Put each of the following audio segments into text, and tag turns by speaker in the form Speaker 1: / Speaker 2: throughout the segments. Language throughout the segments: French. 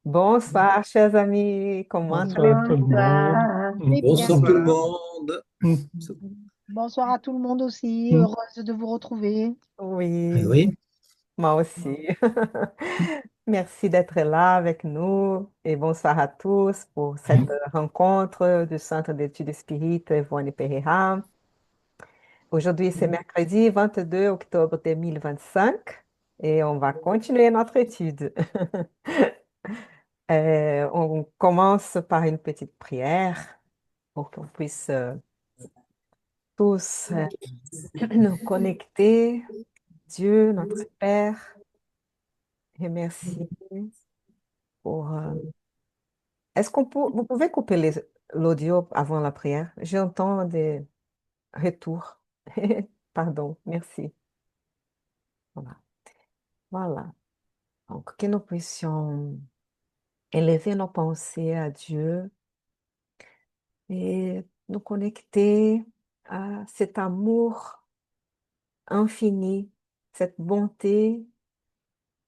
Speaker 1: Bonsoir, chers amis, comment
Speaker 2: Bonsoir tout le monde.
Speaker 3: Bonsoir.
Speaker 2: Mm,
Speaker 3: Eh bien,
Speaker 4: Bonsoir tout le
Speaker 2: Bonsoir.
Speaker 4: monde.
Speaker 2: Mm,
Speaker 3: bonsoir à tout le monde aussi.
Speaker 2: mm,
Speaker 3: Heureuse de vous retrouver.
Speaker 4: Eh
Speaker 1: Oui,
Speaker 4: oui,
Speaker 1: moi aussi. Merci d'être là avec nous et bonsoir à tous pour cette
Speaker 2: mm,
Speaker 1: rencontre du Centre d'études spirites Voine Pereira. Aujourd'hui, c'est mercredi 22 octobre 2025 et on va continuer notre étude. On commence par une petite prière pour qu'on puisse tous nous connecter. Dieu, notre Père, et merci pour... Est-ce vous pouvez couper l'audio avant la prière? J'entends des retours. Pardon, merci. Voilà. Voilà. Donc, que nous puissions élever nos pensées à Dieu et nous connecter à cet amour infini, cette bonté,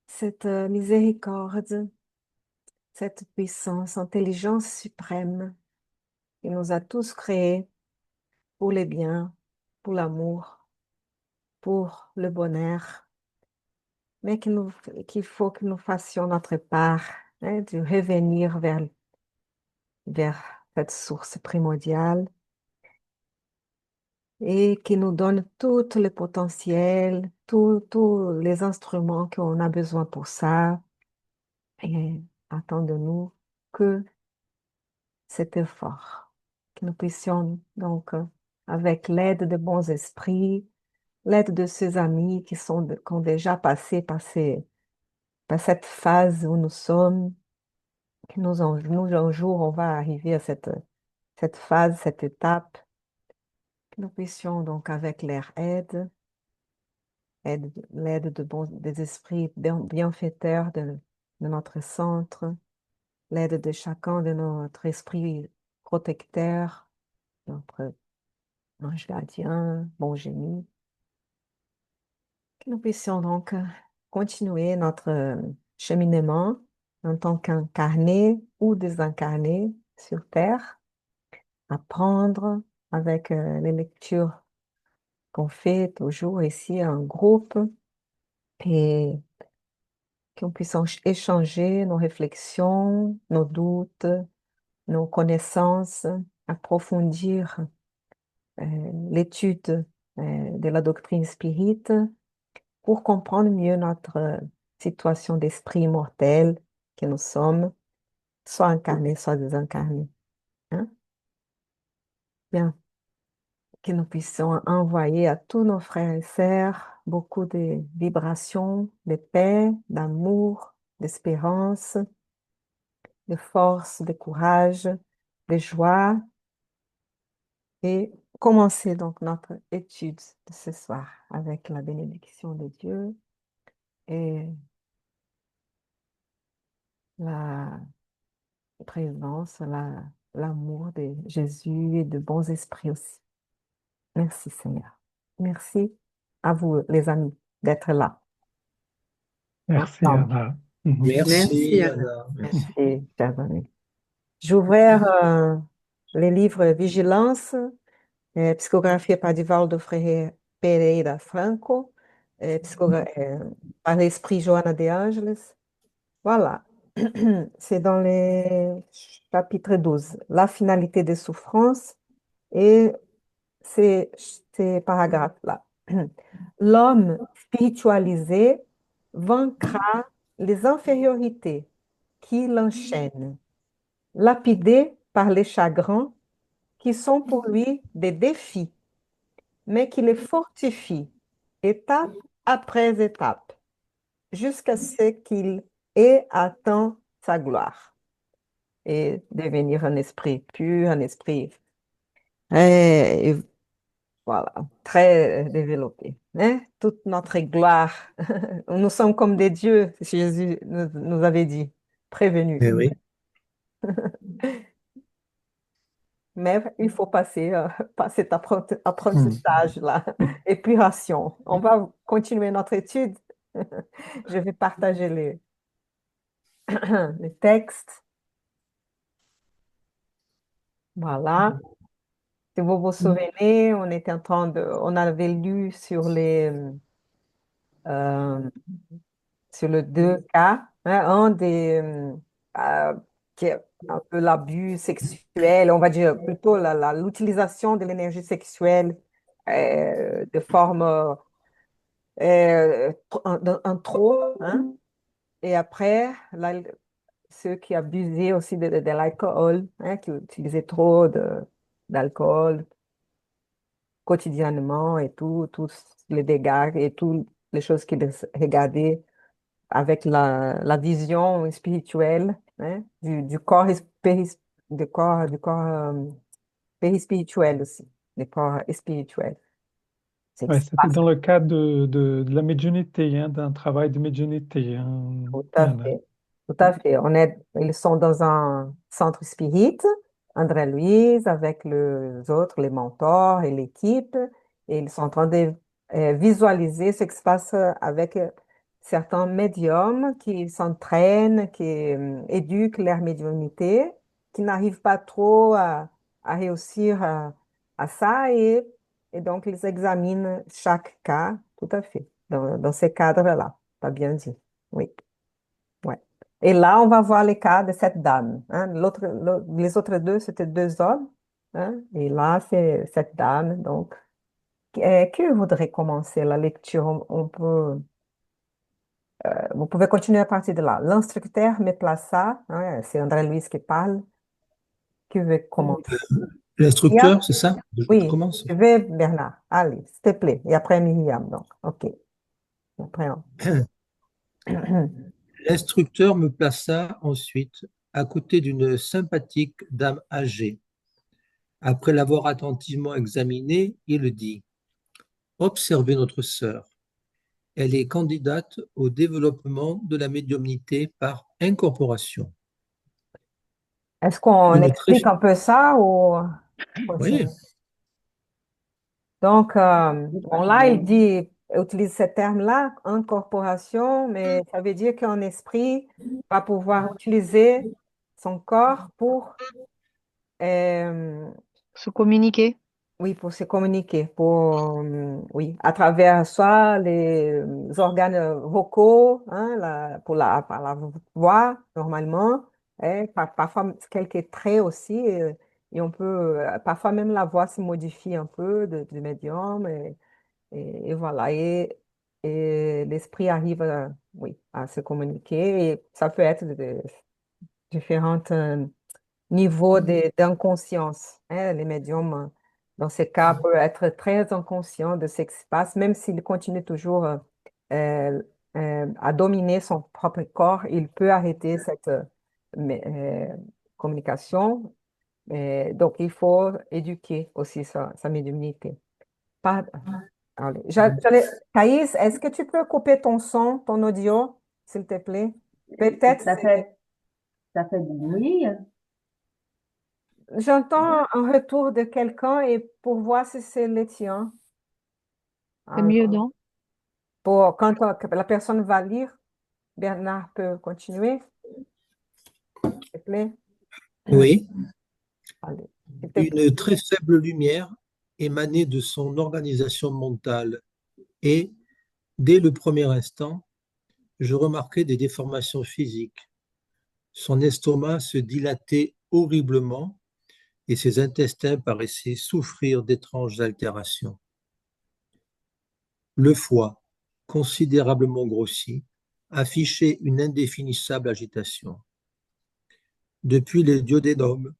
Speaker 1: cette miséricorde, cette puissance, intelligence suprême qui nous a tous créés pour les biens, pour l'amour, pour le bonheur, mais qu'il faut que nous fassions notre part, hein, de revenir vers cette source primordiale et qui nous donne tout le potentiel, tous les instruments qu'on a besoin pour ça. Et attend de nous que cet effort, que nous puissions donc, avec l'aide de bons esprits, l'aide de ses amis qui ont déjà passé par cette phase où nous sommes, que nous, un jour, on va arriver à cette phase, cette étape, que nous puissions donc, avec leur l'aide des esprits bienfaiteurs de notre centre, l'aide de chacun de notre esprit protecteur, notre ange gardien, bon génie, que nous puissions donc continuer notre cheminement en tant qu'incarnés ou désincarnés sur Terre, apprendre avec les lectures qu'on fait toujours ici en groupe et qu'on puisse échanger nos réflexions, nos doutes, nos connaissances, approfondir l'étude de la doctrine spirite pour comprendre mieux notre situation d'esprit immortel que nous sommes, soit incarnés, soit désincarnés. Hein? Bien, que nous puissions envoyer à tous nos frères et sœurs beaucoup de vibrations, de paix, d'amour, d'espérance, de force, de courage, de joie et commencer donc notre étude de ce soir avec la bénédiction de Dieu et la présence, l'amour de Jésus et de bons esprits aussi. Merci Seigneur. Merci à vous les amis d'être là
Speaker 2: Merci
Speaker 1: ensemble.
Speaker 2: Anna. Mhm.
Speaker 4: merci
Speaker 3: Merci, Anna.
Speaker 4: Anna. Merci.
Speaker 1: Merci, chers amis. J'ouvrais les livres Vigilance, psychographie par Divaldo Pereira Franco, par l'esprit Joana de Angeles. Voilà. C'est dans le chapitre 12, la finalité des souffrances et ces, ces paragraphes-là. L'homme spiritualisé vaincra les infériorités qui l'enchaînent, lapidé par les chagrins qui sont pour lui des défis, mais qui les fortifient étape après étape, jusqu'à ce qu'il ait atteint sa gloire et devenir un esprit pur, un esprit et voilà, très développé. Hein? Toute notre gloire. Nous sommes comme des dieux, Jésus nous avait dit, prévenus.
Speaker 4: Eh oui,
Speaker 1: Mais il faut passer par cet
Speaker 2: Mm.
Speaker 1: apprentissage-là, épuration. On va continuer notre étude. Je vais partager le texte. Voilà. Si vous vous souvenez, on était en train on avait lu euh, sur le deux cas, hein, un qui est un peu l'abus sexuel, on va dire plutôt l'utilisation de l'énergie sexuelle de forme un trop, hein. Et après, ceux qui abusaient aussi de l'alcool, hein, qui utilisaient trop d'alcool quotidiennement et tous les dégâts et toutes les choses qu'ils regardaient avec la vision spirituelle, hein, du corps, périspirituel aussi, du corps spirituel. C'est que
Speaker 2: Ouais,
Speaker 1: ça
Speaker 2: c'était
Speaker 1: passe
Speaker 2: dans le cadre de la médiumnité, hein, d'un travail de médiumnité, hein.
Speaker 1: tout à
Speaker 2: Voilà.
Speaker 1: fait. Tout à fait. Ils sont dans un centre spirit, André-Louise, avec les autres, les mentors et l'équipe, et ils sont en train de visualiser ce qui se passe avec certains médiums qui s'entraînent, qui éduquent leur médiumnité, qui n'arrivent pas trop à réussir à ça, et donc ils examinent chaque cas, tout à fait, dans ces cadres-là. T'as bien dit. Oui. Ouais. Et là, on va voir les cas de cette dame, hein. Les autres deux, c'était deux hommes, hein. Et là, c'est cette dame. Donc, qui voudrait commencer la lecture? Vous pouvez continuer à partir de là. L'instructeur me plaça, hein, c'est André Luiz qui parle. Qui veut commencer? Myriam?
Speaker 4: L'instructeur, c'est ça? Je
Speaker 1: Oui,
Speaker 4: commence.
Speaker 1: je vais, Bernard. Allez, s'il te plaît. Et après, Myriam, donc. OK. Et après,
Speaker 4: L'instructeur me plaça ensuite à côté d'une sympathique dame âgée. Après l'avoir attentivement examinée, il dit, observez notre sœur. Elle est candidate au développement de la médiumnité par incorporation.
Speaker 1: Est-ce qu'on
Speaker 4: Une très...
Speaker 1: explique un peu ça ou on
Speaker 4: Oui,
Speaker 1: continue? Donc, bon, là, utilise ce terme-là, incorporation, mais ça veut dire qu'un esprit va pouvoir utiliser son corps euh,
Speaker 3: Se communiquer.
Speaker 1: oui, pour se communiquer, oui, à travers soit les organes vocaux, hein, par la voix, normalement, et parfois quelques traits aussi, et on peut, parfois même la voix se modifie un peu du médium, et voilà, et l'esprit arrive, oui, à se communiquer, et ça peut être de différents niveau d'inconscience, hein. Les médiums, dans ces cas, peuvent être très inconscients de ce qui se passe, même s'il continue toujours euh, à dominer son propre corps, il peut arrêter cette communication. Donc, il faut éduquer aussi sa médiumnité. Pas- Allez, Thaïs, est-ce que tu peux couper ton son, ton audio, s'il te plaît? Peut-être.
Speaker 5: Ça fait du bruit.
Speaker 1: J'entends un retour de quelqu'un et pour voir si c'est le tien.
Speaker 3: C'est mieux,
Speaker 1: Alors,
Speaker 3: non?
Speaker 1: quand la personne va lire, Bernard peut continuer, s'il te plaît.
Speaker 4: oui.
Speaker 1: Allez, s'il te plaît.
Speaker 4: Une très faible lumière émanait de son organisation mentale et, dès le premier instant, je remarquai des déformations physiques. Son estomac se dilatait horriblement et ses intestins paraissaient souffrir d'étranges altérations. Le foie, considérablement grossi, affichait une indéfinissable agitation. Depuis les duodénums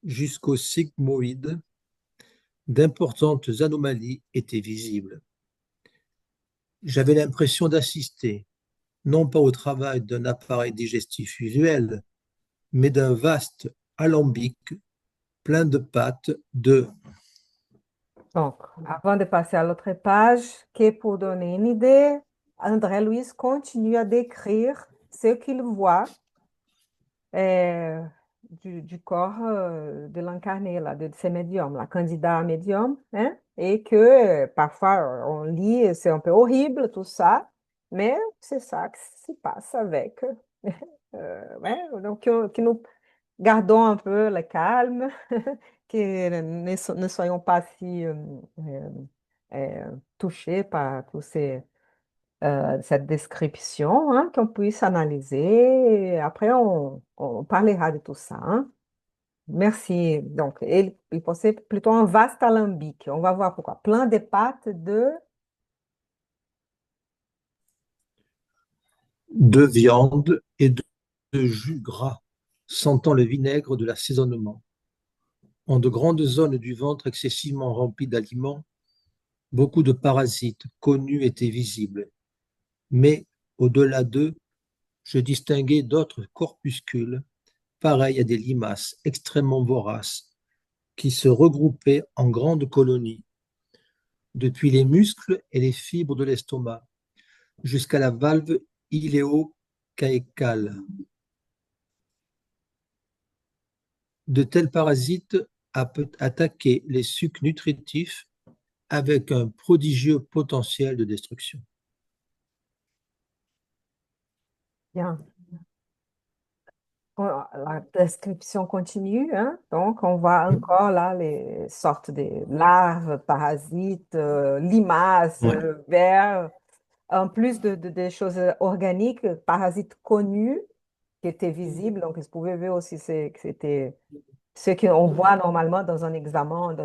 Speaker 4: jusqu'au sigmoïde, d'importantes anomalies étaient visibles. J'avais l'impression d'assister, non pas au travail d'un appareil digestif usuel, mais d'un vaste alambic plein de pâtes de...
Speaker 1: Donc, avant de passer à l'autre page, qui pour donner une idée, André Luiz continue à décrire ce qu'il voit du corps de l'incarné, là, de ces médiums, la candidat à médium, hein, et que parfois on lit, c'est un peu horrible tout ça, mais c'est ça que se passe avec. Ouais, donc que nous gardons un peu le calme, que ne soyons pas si touchés par tous cette description, hein, qu'on puisse analyser. Et après, on parlera de tout ça, hein. Merci. Donc, il possède plutôt un vaste alambic. On va voir pourquoi. Plein de pâtes
Speaker 4: de viande et de jus gras, sentant le vinaigre de l'assaisonnement. En de grandes zones du ventre excessivement remplies d'aliments, beaucoup de parasites connus étaient visibles, mais au-delà d'eux, je distinguais d'autres corpuscules, pareils à des limaces extrêmement voraces, qui se regroupaient en grandes colonies, depuis les muscles et les fibres de l'estomac, jusqu'à la valve iléo-caécale. De tels parasites attaquaient les sucs nutritifs avec un prodigieux potentiel de destruction.
Speaker 1: Bien. La description continue, hein. Donc, on voit encore là les sortes de larves, parasites, limaces,
Speaker 4: Ouais.
Speaker 1: vers, en plus des choses organiques, parasites connus qui étaient visibles. Donc, vous pouvez voir aussi que c'était ce qu'on voit normalement dans un examen,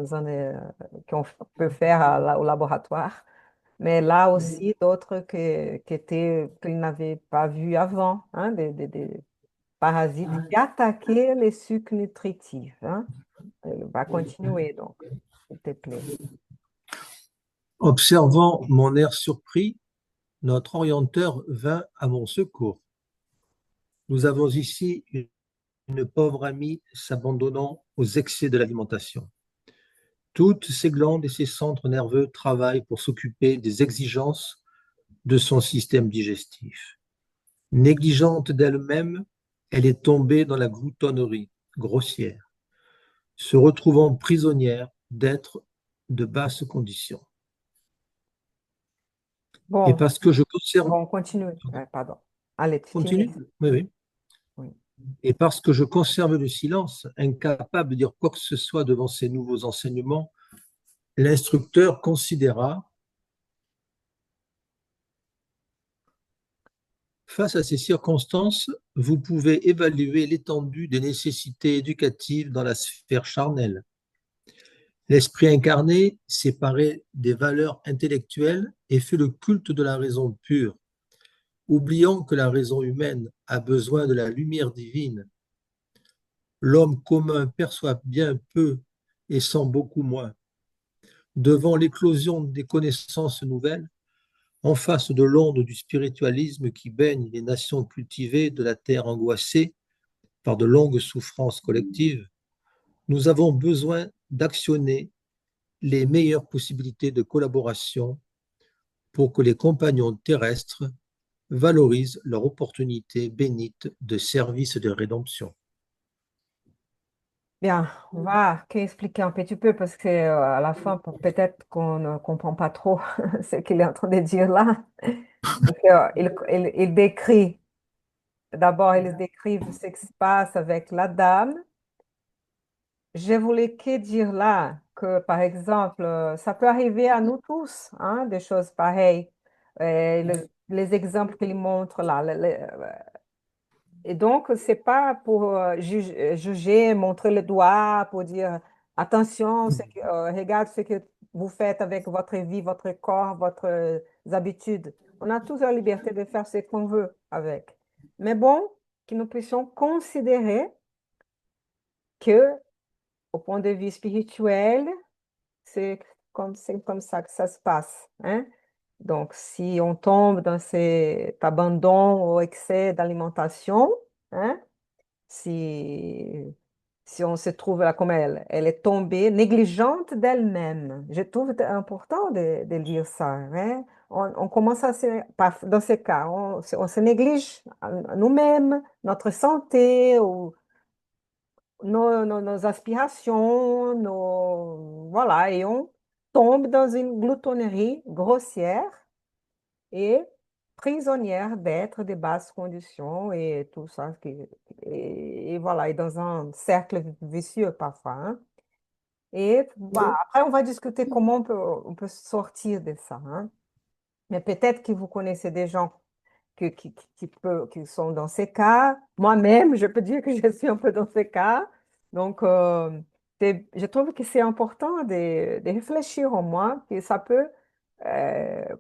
Speaker 1: qu'on peut faire au laboratoire. Mais là aussi, d'autres qu'ils n'avaient pas vu avant, hein, des parasites qui attaquaient les sucs nutritifs, hein. Elle va continuer, donc, s'il te plaît.
Speaker 4: Observant mon air surpris, notre orienteur vint à mon secours. Nous avons ici une pauvre amie s'abandonnant aux excès de l'alimentation. Toutes ses glandes et ses centres nerveux travaillent pour s'occuper des exigences de son système digestif. Négligente d'elle-même, elle est tombée dans la gloutonnerie grossière, se retrouvant prisonnière d'êtres de basse condition. Et
Speaker 1: Bon,
Speaker 4: parce que je conserve...
Speaker 1: bon, continue. Pardon. Allez, tu finis.
Speaker 4: Continue? Oui, oui.
Speaker 1: Oui.
Speaker 4: Et parce que je conserve le silence, incapable de dire quoi que ce soit devant ces nouveaux enseignements, l'instructeur considéra, face à ces circonstances, vous pouvez évaluer l'étendue des nécessités éducatives dans la sphère charnelle. L'esprit incarné, séparé des valeurs intellectuelles, et fait le culte de la raison pure, oubliant que la raison humaine a besoin de la lumière divine. L'homme commun perçoit bien peu et sent beaucoup moins. Devant l'éclosion des connaissances nouvelles, en face de l'onde du spiritualisme qui baigne les nations cultivées de la terre angoissée par de longues souffrances collectives, nous avons besoin d'actionner les meilleures possibilités de collaboration pour que les compagnons terrestres valorisent leur opportunité bénite de service de rédemption.
Speaker 1: Bien, on va expliquer un petit peu parce que à la fin, peut-être qu'on ne comprend pas trop ce qu'il est en train de dire là. Donc, il décrit, d'abord, il décrit ce qui se passe avec la dame. Je voulais que dire là que, par exemple, ça peut arriver à nous tous, hein, des choses pareilles. Les exemples qu'il montre là. Et donc, c'est pas pour juger, montrer le doigt, pour dire attention, regarde ce que vous faites avec votre vie, votre corps, votre habitudes. On a tous la liberté de faire ce qu'on veut avec. Mais bon, que nous puissions considérer que, au point de vue spirituel, c'est comme ça que ça se passe, hein. Donc, si on tombe dans cet abandon au excès d'alimentation, hein, si, si on se trouve là comme elle est tombée, négligente d'elle-même. Je trouve important de lire ça, hein. On commence dans ces cas, on se néglige à nous-mêmes, notre santé, ou nos aspirations, voilà, et on tombe dans une gloutonnerie grossière et prisonnière d'être des basses conditions et tout ça. Et voilà, et dans un cercle vicieux parfois, hein. Et bah, après, on va discuter comment on peut sortir de ça, hein. Mais peut-être que vous connaissez des gens qui sont dans ces cas. Moi-même, je peux dire que je suis un peu dans ces cas. Donc, je trouve que c'est important de réfléchir au moins, que ça peut,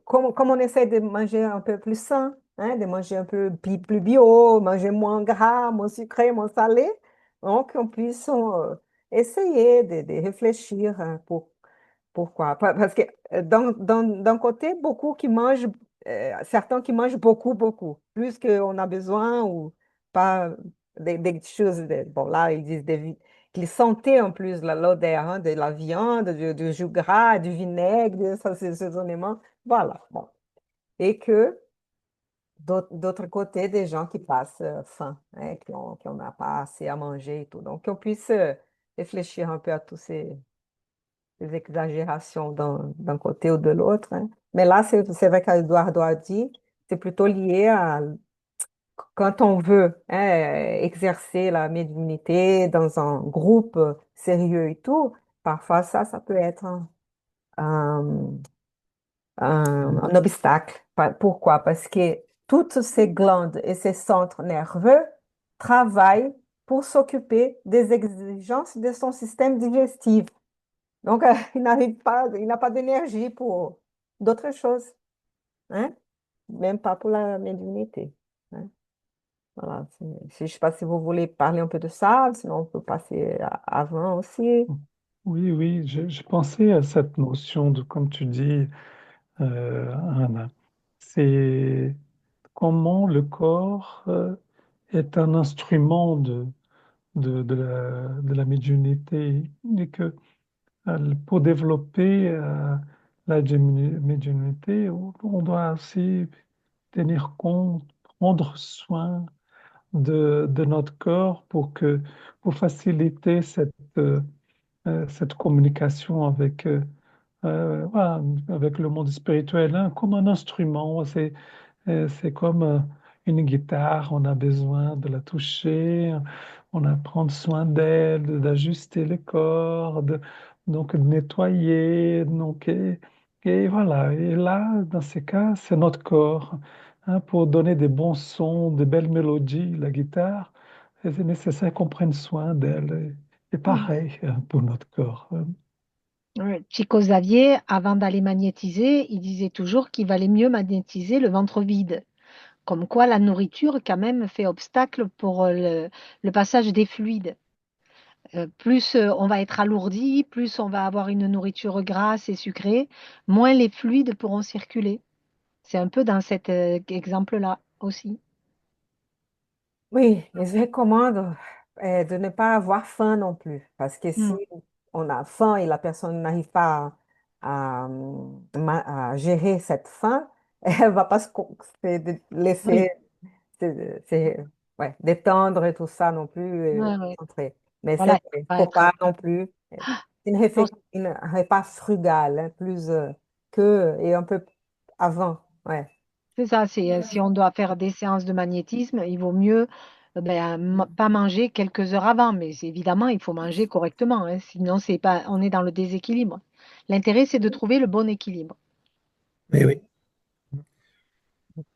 Speaker 1: comme on essaie de manger un peu plus sain, hein, de manger un peu plus bio, manger moins gras, moins sucré, moins salé, donc on puisse essayer de réfléchir, hein, pourquoi? Parce que d'un côté, beaucoup qui mangent, certains qui mangent beaucoup, beaucoup, plus qu'on a besoin ou pas des choses. Bon, là, ils disent qu'ils sentaient en plus l'odeur, hein, de la viande, du jus gras, du vinaigre, de ces éléments. Voilà. Bon. Et que d'autre côté, des gens qui passent faim, hein, qui n'ont pas assez à manger et tout. Donc, qu'on puisse réfléchir un peu à tous ces exagérations d'un côté ou de l'autre, hein. Mais là, c'est vrai qu'Eduardo a dit, c'est plutôt lié à quand on veut, hein, exercer la médiumnité dans un groupe sérieux et tout, parfois ça peut être un, un obstacle. Pourquoi? Parce que toutes ces glandes et ces centres nerveux travaillent pour s'occuper des exigences de son système digestif. Donc, il n'arrive pas, il n'a pas d'énergie pour d'autres choses, hein? Même pas pour la médiumnité, hein. Voilà. Je ne sais pas si vous voulez parler un peu de ça, sinon on peut passer avant aussi.
Speaker 2: Oui, oui, je pensais à cette notion de, comme tu dis, Anna, c'est comment le corps est un instrument de la médiumnité et que pour développer la médiumnité, on doit aussi tenir compte, prendre soin de notre corps pour faciliter cette communication voilà, avec le monde spirituel, hein, comme un instrument. C'est comme une guitare, on a besoin de la toucher, on a à prendre soin d'elle, d'ajuster les cordes, donc de nettoyer. Donc, et voilà. Et là, dans ces cas, c'est notre corps, hein, pour donner des bons sons, de belles mélodies, la guitare. Et c'est nécessaire qu'on prenne soin d'elle. Et
Speaker 3: Mm.
Speaker 2: pareil, hein, pour notre corps.
Speaker 3: Chico Xavier, avant d'aller magnétiser, il disait toujours qu'il valait mieux magnétiser le ventre vide. Comme quoi la nourriture, quand même, fait obstacle pour le passage des fluides. Plus on va être alourdi, plus on va avoir une nourriture grasse et sucrée, moins les fluides pourront circuler. C'est un peu dans cet exemple-là aussi.
Speaker 1: Oui, mais je recommande de ne pas avoir faim non plus, parce que si
Speaker 3: Mm.
Speaker 1: on a faim et la personne n'arrive pas à gérer cette faim, elle va pas
Speaker 3: Oui,
Speaker 1: laisser ouais, détendre et tout ça non plus,
Speaker 3: ouais, ouais.
Speaker 1: entrer. Mais c'est
Speaker 3: Voilà,
Speaker 1: vrai, il
Speaker 3: ça
Speaker 1: ne
Speaker 3: va
Speaker 1: faut pas
Speaker 3: être.
Speaker 1: non plus.
Speaker 3: Non,
Speaker 1: Une repas frugal, hein, plus que et un peu avant. Ouais.
Speaker 3: c'est ça, c'est si on doit faire des séances de magnétisme, il vaut mieux pas manger quelques heures avant, mais évidemment, il faut manger correctement, hein, sinon c'est pas, on est dans le déséquilibre. L'intérêt, c'est de trouver le bon équilibre.
Speaker 4: Mais oui,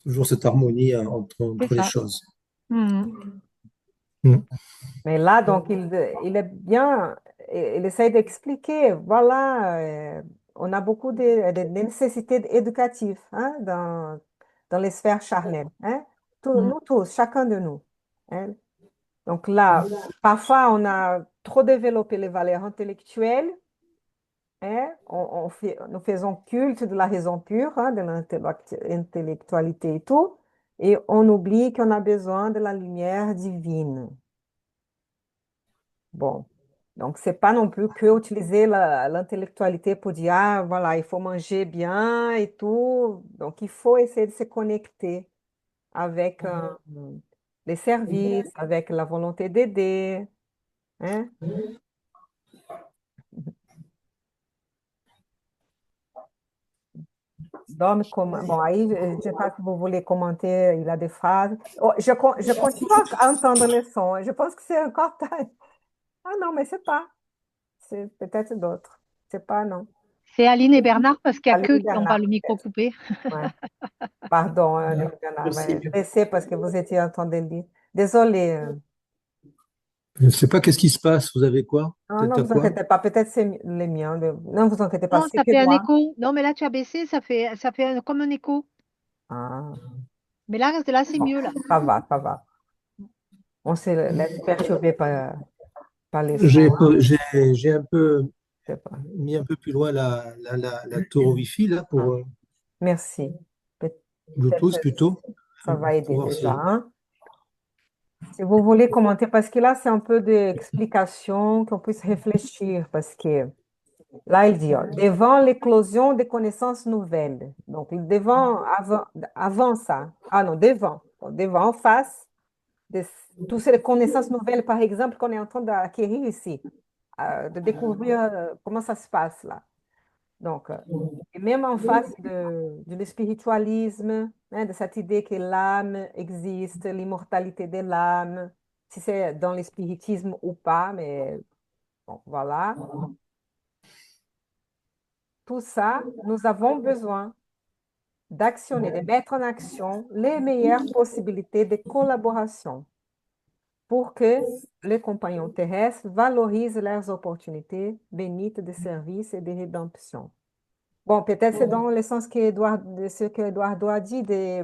Speaker 4: toujours cette harmonie hein,
Speaker 3: C'est
Speaker 4: entre les
Speaker 3: ça.
Speaker 4: choses.
Speaker 3: Mhm.
Speaker 4: Mm.
Speaker 1: Mais là, donc, il est bien, il essaie d'expliquer, voilà, on a beaucoup de nécessités éducatives, hein, dans les sphères charnelles, hein.
Speaker 3: Mhm.
Speaker 1: Nous tous, chacun de nous, hein. Donc là, parfois, on a trop développé les valeurs intellectuelles, hein. Nous faisons culte de la raison pure, hein, de l'intellectualité et tout, et on oublie qu'on a besoin de la lumière divine. Bon, donc c'est pas non plus que utiliser l'intellectualité pour dire, ah, voilà, il faut manger bien et tout. Donc, il faut essayer de se connecter avec les services, avec la volonté d'aider, hein. L'homme commun. Bon, aí, je ne sais pas si vous voulez commenter, il a des phrases. Oh, je continue à entendre les sons. Je pense que c'est encore tard. Ah non, mais c'est pas. C'est peut-être d'autres. C'est pas, non.
Speaker 3: C'est Aline et Bernard parce qu'il n'y a
Speaker 1: Aline
Speaker 3: qu'eux qui n'ont pas
Speaker 1: Bernard,
Speaker 3: le micro
Speaker 1: peut-être.
Speaker 3: coupé.
Speaker 1: Ouais. Pardon, Aline Bernard. Ouais. Laissez parce que vous étiez en train de le dire. Désolée.
Speaker 4: Je ne sais pas qu'est-ce qui se passe. Vous avez quoi?
Speaker 1: Non, non,
Speaker 4: T'as
Speaker 1: vous
Speaker 4: quoi?
Speaker 1: inquiétez pas. Peut-être c'est les miens. Non, vous inquiétez pas.
Speaker 3: Non,
Speaker 1: C'est
Speaker 3: ça
Speaker 1: que
Speaker 3: fait un
Speaker 1: moi.
Speaker 3: écho. Non, mais là, tu as baissé, comme un écho.
Speaker 1: Ah,
Speaker 3: Mais là c'est mieux, là.
Speaker 1: ça va, ça va. On se laisse perturber par les
Speaker 4: J'ai,
Speaker 1: sons, hein.
Speaker 4: j'ai un peu
Speaker 1: Je sais pas.
Speaker 4: mis un peu plus loin la tour Wi-Fi là
Speaker 1: Ah,
Speaker 4: pour
Speaker 1: merci.
Speaker 4: Bluetooth
Speaker 1: Peut-être
Speaker 4: plutôt,
Speaker 1: ça va
Speaker 4: pour
Speaker 1: aider
Speaker 4: voir
Speaker 1: déjà,
Speaker 4: si.
Speaker 1: hein. Si vous voulez commenter, parce que là, c'est un peu d'explication qu'on puisse réfléchir, parce que là, il dit, ó, devant l'éclosion des connaissances nouvelles. Donc, devant, avant ça. Ah non, devant. Bon, devant, en face de toutes ces connaissances nouvelles, par exemple, qu'on est en train d'acquérir ici, de découvrir comment ça se passe là. Donc, et même en face du spiritualisme, hein, de cette idée que l'âme existe, l'immortalité de l'âme, si c'est dans le spiritisme ou pas, mais bon, voilà. Tout ça, nous avons besoin d'actionner, de mettre en action les meilleures possibilités de collaboration pour que les compagnons terrestres valorisent leurs opportunités bénites de service et de rédemption. Bon, peut-être c'est dans le sens de ce que Eduardo a dit, de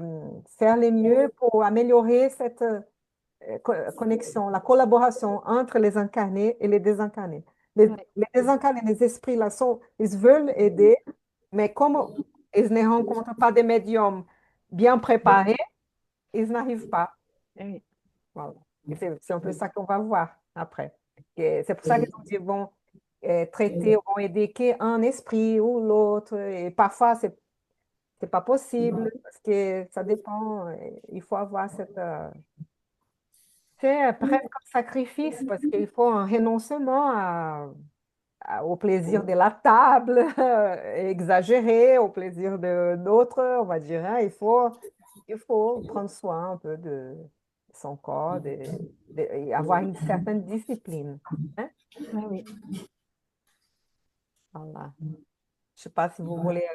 Speaker 1: faire le mieux pour améliorer cette connexion, la collaboration entre les incarnés et les désincarnés.
Speaker 3: Ouais,
Speaker 1: Les désincarnés, les esprits là, ils veulent aider, mais comme ils ne rencontrent pas des médiums bien préparés, ils n'arrivent pas.
Speaker 3: oui.
Speaker 1: Voilà. Et c'est un peu ça qu'on va voir après. Et c'est pour ça qu'ils vont traiter, vont aider qu'un esprit ou l'autre. Et parfois, c'est pas possible parce que ça dépend. Il faut avoir cette. C'est presque un sacrifice parce qu'il faut un renoncement au plaisir de la table, exagéré, au plaisir de d'autres, on va dire, hein. Il faut prendre soin un peu de son corps, et avoir une certaine discipline, hein.
Speaker 3: Ah oui.
Speaker 1: Voilà. Je ne sais pas si vous voulez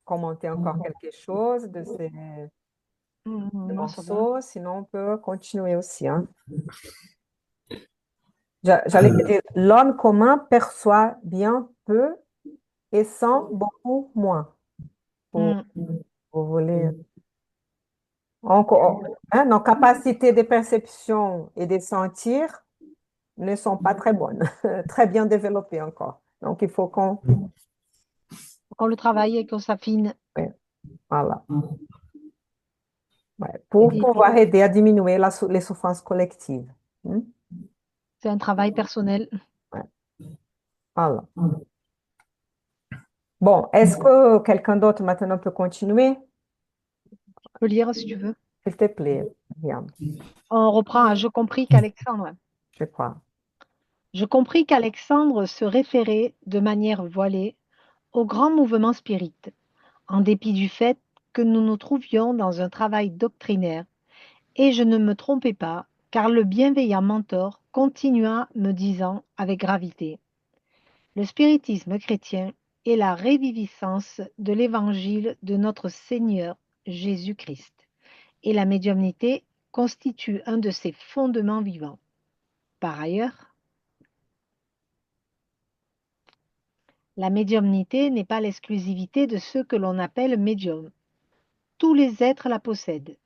Speaker 1: commenter encore quelque chose de
Speaker 3: Non, ça va.
Speaker 1: morceaux, sinon on peut continuer aussi, hein. J'allais te dire, l'homme commun perçoit bien peu et sent beaucoup moins. Vous,
Speaker 3: Mm.
Speaker 1: vous voulez encore, hein, nos capacités de perception et de sentir ne sont pas très bonnes, très bien développées encore. Donc il faut
Speaker 3: Faut qu'on le travaille et qu'on s'affine.
Speaker 1: ouais, voilà, ouais, pour
Speaker 3: Et
Speaker 1: pouvoir aider à diminuer les souffrances collectives. Hmm.
Speaker 3: c'est un travail personnel.
Speaker 1: Ouais, voilà. Bon, est-ce que quelqu'un d'autre maintenant peut continuer?
Speaker 3: Tu peux lire si tu veux.
Speaker 1: S'il te plaît, Myriam,
Speaker 3: On reprend à Je compris qu'Alexandre.
Speaker 1: je crois.
Speaker 3: Je compris qu'Alexandre se référait de manière voilée au grand mouvement spirit, en dépit du fait que nous nous trouvions dans un travail doctrinaire, et je ne me trompais pas, car le bienveillant mentor continua me disant avec gravité: le spiritisme chrétien est la réviviscence de l'évangile de notre Seigneur Jésus-Christ, et la médiumnité constitue un de ses fondements vivants. Par ailleurs, la médiumnité n'est pas l'exclusivité de ceux que l'on appelle médiums. Tous les êtres la possèdent,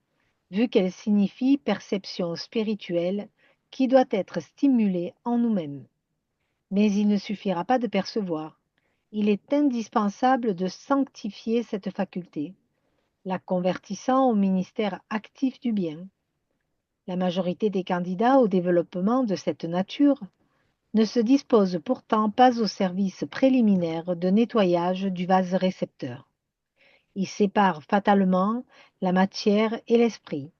Speaker 3: vu qu'elle signifie perception spirituelle qui doit être stimulée en nous-mêmes. Mais il ne suffira pas de percevoir. Il est indispensable de sanctifier cette faculté, la convertissant au ministère actif du bien. La majorité des candidats au développement de cette nature ne se disposent pourtant pas au service préliminaire de nettoyage du vase récepteur. Ils séparent fatalement la matière et l'esprit,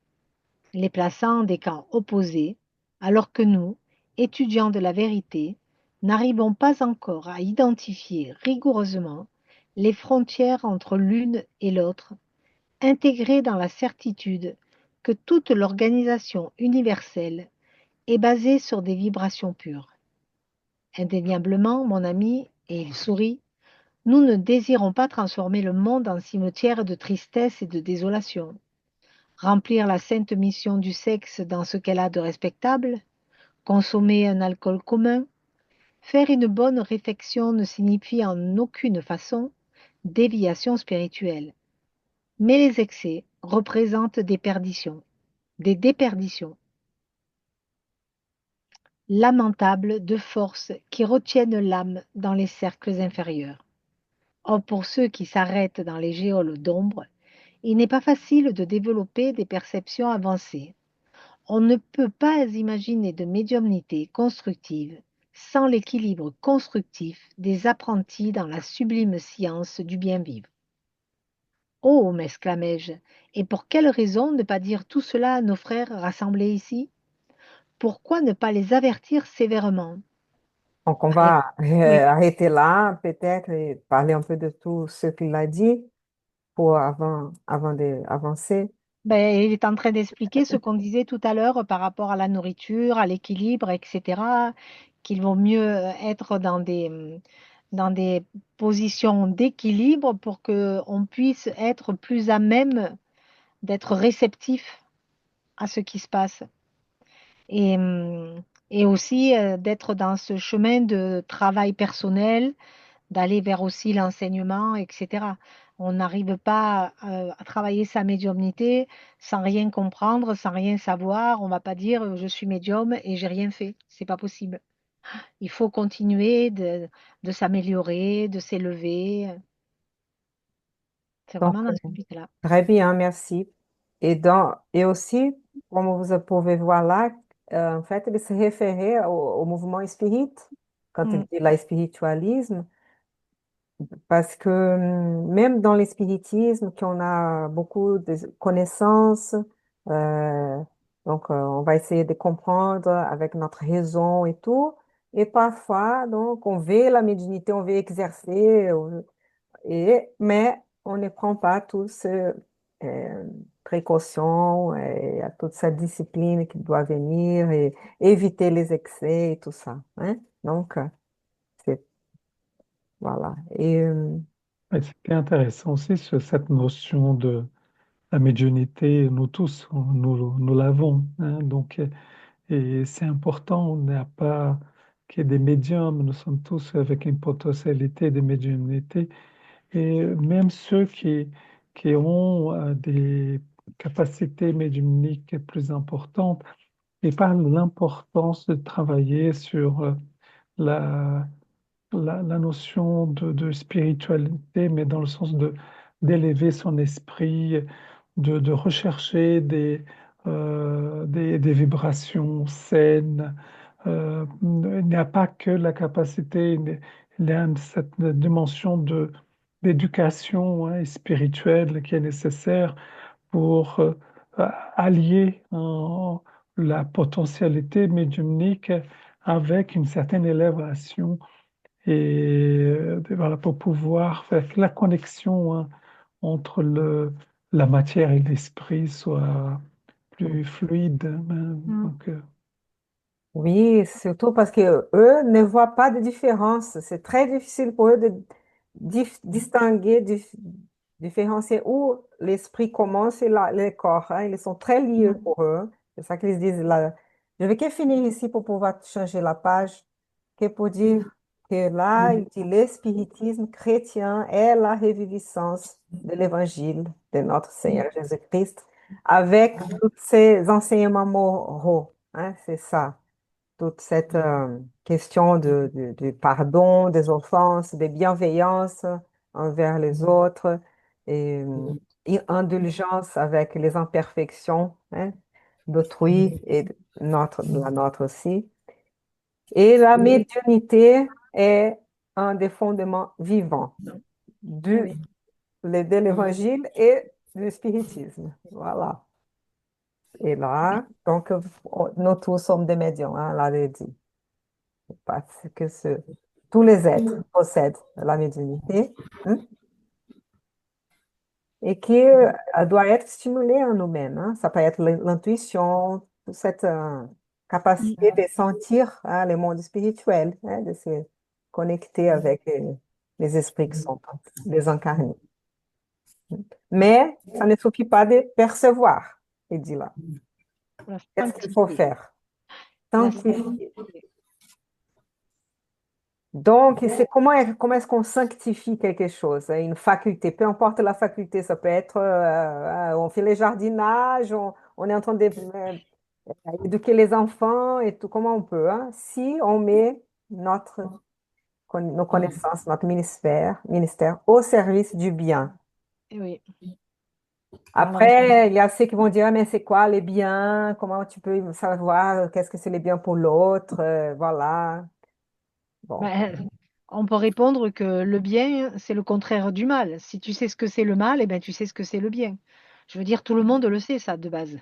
Speaker 3: les plaçant en des camps opposés, alors que nous, étudiants de la vérité, n'arrivons pas encore à identifier rigoureusement les frontières entre l'une et l'autre, intégrée dans la certitude que toute l'organisation universelle est basée sur des vibrations pures. Indéniablement, mon ami, et il sourit, nous ne désirons pas transformer le monde en cimetière de tristesse et de désolation. Remplir la sainte mission du sexe dans ce qu'elle a de respectable, consommer un alcool commun, faire une bonne réflexion ne signifie en aucune façon déviation spirituelle. Mais les excès représentent des perditions, des déperditions lamentables de forces qui retiennent l'âme dans les cercles inférieurs. Or, pour ceux qui s'arrêtent dans les géoles d'ombre, il n'est pas facile de développer des perceptions avancées. On ne peut pas imaginer de médiumnité constructive sans l'équilibre constructif des apprentis dans la sublime science du bien-vivre. Oh, m'exclamai-je, et pour quelle raison ne pas dire tout cela à nos frères rassemblés ici? Pourquoi ne pas les avertir sévèrement?
Speaker 1: Donc, on
Speaker 3: Avec-
Speaker 1: va
Speaker 3: Oui,
Speaker 1: arrêter là, peut-être, et parler un peu de tout ce qu'il a dit pour avant d'avancer.
Speaker 3: ben, il est en train d'expliquer ce qu'on disait tout à l'heure par rapport à la nourriture, à l'équilibre, etc., qu'il vaut mieux être dans des positions d'équilibre pour qu'on puisse être plus à même d'être réceptif à ce qui se passe. Et, et aussi d'être dans ce chemin de travail personnel, d'aller vers aussi l'enseignement, etc. On n'arrive pas à travailler sa médiumnité sans rien comprendre, sans rien savoir. On va pas dire je suis médium et j'ai rien fait. C'est pas possible. Il faut continuer de s'améliorer, de s'élever. C'est
Speaker 1: Donc,
Speaker 3: vraiment dans ce but-là.
Speaker 1: très bien, merci. Et aussi, comme vous pouvez voir là, en fait, il se référait au mouvement spirit, quand il
Speaker 3: Mm,
Speaker 1: dit la spiritualisme, parce que même dans le spiritisme, qu'on a beaucoup de connaissances, euh, donc on va essayer de comprendre avec notre raison et tout, et parfois, donc, on veut la médiumnité, on veut exercer, mais on ne prend pas toutes ces précautions et toute cette discipline qui doit venir et éviter les excès et tout ça, hein. Donc, c'est, voilà.
Speaker 2: Et c'était intéressant aussi cette notion de la médiumnité. Nous tous, nous l'avons, hein. Donc, et c'est important, on n'a pas qu'il y ait des médiums, nous sommes tous avec une potentialité de médiumnité. Et même ceux qui ont des capacités médiumniques plus importantes, ils parlent de l'importance de travailler sur la, la notion de spiritualité, mais dans le sens d'élever son esprit, de rechercher des vibrations saines. Il n'y a pas que la capacité, il y a cette dimension d'éducation, hein, et spirituelle qui est nécessaire pour allier la potentialité médiumnique avec une certaine élévation et voilà, pour pouvoir faire que la connexion, hein, entre la matière et l'esprit soit plus fluide, hein.
Speaker 3: mm,
Speaker 2: Donc,
Speaker 1: Oui, surtout parce que eux ne voient pas de différence. C'est très difficile pour eux de distinguer, différencier où l'esprit commence et le corps, hein. Ils sont très liés
Speaker 3: mm,
Speaker 1: pour eux. C'est ça qu'ils disent là. Je vais que finir ici pour pouvoir changer la page, que pour dire que là, il dit l'espiritisme chrétien est la reviviscence de l'évangile de notre Seigneur Jésus-Christ avec tous ses enseignements moraux, hein. C'est ça toute cette question du pardon, des offenses, des bienveillances envers les autres, et indulgence avec les imperfections, hein, d'autrui et de la nôtre aussi. Et la médiumnité est un des fondements vivants du,
Speaker 3: oui.
Speaker 1: de l'évangile et du spiritisme. Voilà. Et là, donc, nous tous sommes des médiums, hein, là, il dit. Parce que tous les êtres possèdent la médiumnité, hein. et qui doit être stimulée en nous-mêmes, hein. Ça peut être l'intuition, toute cette capacité
Speaker 3: Mm.
Speaker 1: de sentir, hein, le monde spirituel, hein, de se connecter avec les esprits qui sont désincarnés. Mais ça ne suffit pas de percevoir, il dit là.
Speaker 3: La
Speaker 1: Qu'est-ce qu'il faut
Speaker 3: sanctifier.
Speaker 1: faire?
Speaker 3: La
Speaker 1: Sanctifier. Donc, c'est comment est-ce qu'on sanctifie quelque chose, hein, une faculté, peu importe la faculté, ça peut être, on fait les jardinages, on est en train d'éduquer les enfants et tout, comment on peut, hein, si on met nos connaissances, notre ministère au service du bien.
Speaker 3: Oui. Voilà.
Speaker 1: Après, il y a ceux qui vont dire, ah, mais c'est quoi les biens? Comment tu peux savoir qu'est-ce que c'est les biens pour l'autre? Voilà. Bon.
Speaker 3: Ben, on peut répondre que le bien, c'est le contraire du mal. Si tu sais ce que c'est le mal, eh ben, tu sais ce que c'est le bien. Je veux dire, tout le monde le sait, ça, de base.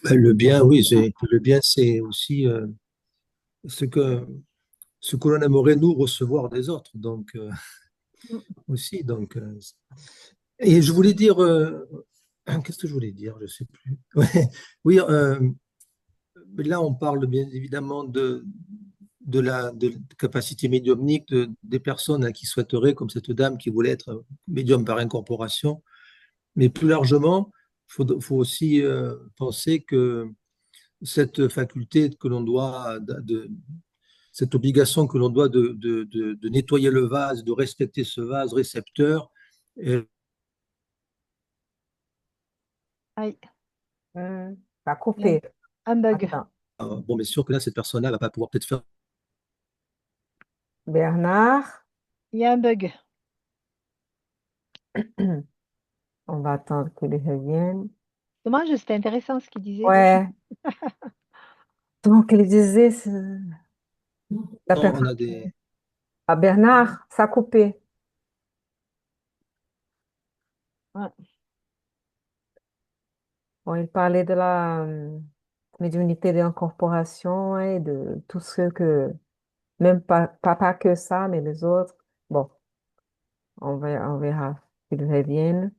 Speaker 4: Le bien, oui, le bien, c'est aussi ce que, ce que l'on aimerait nous recevoir des autres. Donc,
Speaker 3: Mm.
Speaker 4: aussi. Donc, et je voulais dire, qu'est-ce que je voulais dire? Je sais plus. Ouais, oui, là, on parle bien évidemment de capacité médiumnique des personnes, hein, qui souhaiteraient, comme cette dame qui voulait être médium par incorporation. Mais plus largement, faut aussi penser que cette faculté que l'on doit, cette obligation que l'on doit de nettoyer le vase, de respecter ce vase récepteur. Et,
Speaker 3: Aïe,
Speaker 1: Ça a
Speaker 3: il y a
Speaker 1: coupé.
Speaker 3: un bug.
Speaker 1: Attends.
Speaker 4: bon, mais sûr que là, cette personne-là va pas pouvoir peut-être faire.
Speaker 1: Bernard,
Speaker 3: Il y a un bug.
Speaker 1: on va attendre qu'il revienne.
Speaker 3: Dommage, c'était intéressant ce qu'il disait.
Speaker 1: Ouais. Donc, il disait, la
Speaker 4: Non, on
Speaker 1: personne.
Speaker 4: a des.
Speaker 1: Ah, Bernard, ça a coupé.
Speaker 3: Ouais.
Speaker 1: Bon, il parlait de la médiumnité de l'incorporation et de tout ce que, même pas que ça, mais les autres. Bon, on verra qu'ils reviennent.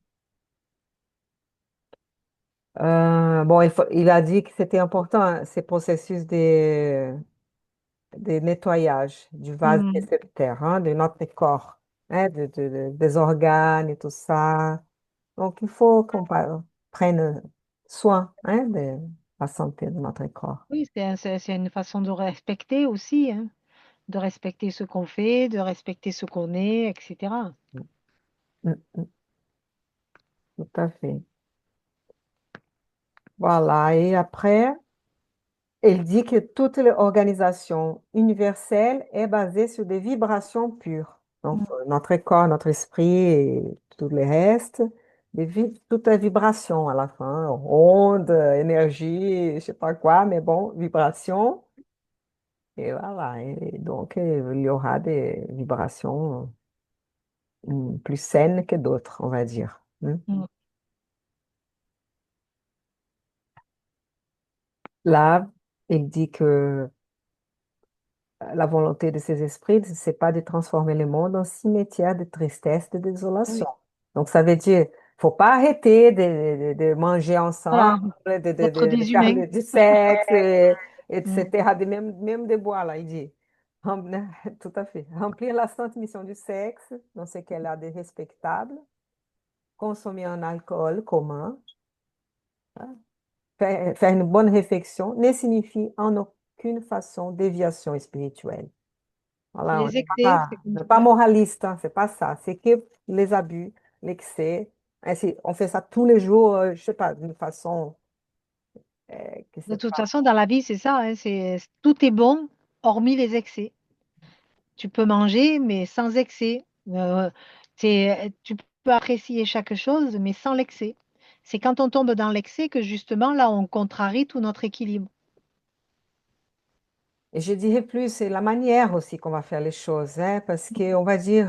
Speaker 1: Bon, il a dit que c'était important, hein, ces processus de nettoyage du vase
Speaker 3: Mm.
Speaker 1: récepteur, hein, de notre corps, hein, des organes et tout ça. Donc, il faut prenne soin, hein, de la santé de notre corps.
Speaker 3: Oui, c'est une façon de respecter aussi, hein, de respecter ce qu'on fait, de respecter ce qu'on est, etc.
Speaker 1: Mm, mm, tout à fait. Voilà. Et après, il dit que toute l'organisation universelle est basée sur des vibrations pures. Donc,
Speaker 3: Mm.
Speaker 1: notre corps, notre esprit et tout le reste, toutes les vibrations à la fin, ondes, énergie, je sais pas quoi, mais bon, vibrations. Et voilà. Et donc, il y aura des vibrations plus saines que d'autres, on va dire. Hmm.
Speaker 3: Mm.
Speaker 1: Là, il dit que la volonté de ces esprits, c'est pas de transformer le monde en cimetière de tristesse, de désolation.
Speaker 3: Oui.
Speaker 1: Donc, ça veut dire, faut pas arrêter de manger ensemble,
Speaker 3: Voilà, d'être
Speaker 1: de
Speaker 3: des
Speaker 1: faire
Speaker 3: humains.
Speaker 1: du sexe,
Speaker 3: Mm.
Speaker 1: etc., même de boire, là, il dit. Tout à fait. Remplir la sainte mission du sexe, dans ce qu'elle a de respectable, consommer un alcool commun, hein, faire une bonne réflexion, ne signifie en aucune façon déviation spirituelle.
Speaker 3: Et
Speaker 1: Voilà,
Speaker 3: les excès, c'est
Speaker 1: on n'est pas
Speaker 3: contraire.
Speaker 1: moraliste, hein, c'est pas ça. C'est que les abus, l'excès, ainsi, on fait ça tous les jours, je sais pas, d'une façon que
Speaker 3: De
Speaker 1: c'est
Speaker 3: toute
Speaker 1: pas.
Speaker 3: façon, dans la vie, c'est ça, hein, tout est bon, hormis les excès. Tu peux manger, mais sans excès. Tu peux apprécier chaque chose, mais sans l'excès. C'est quand on tombe dans l'excès que justement, là, on contrarie tout notre équilibre.
Speaker 1: Et je dirais plus, c'est la manière aussi qu'on va faire les choses, hein, parce qu'on va dire,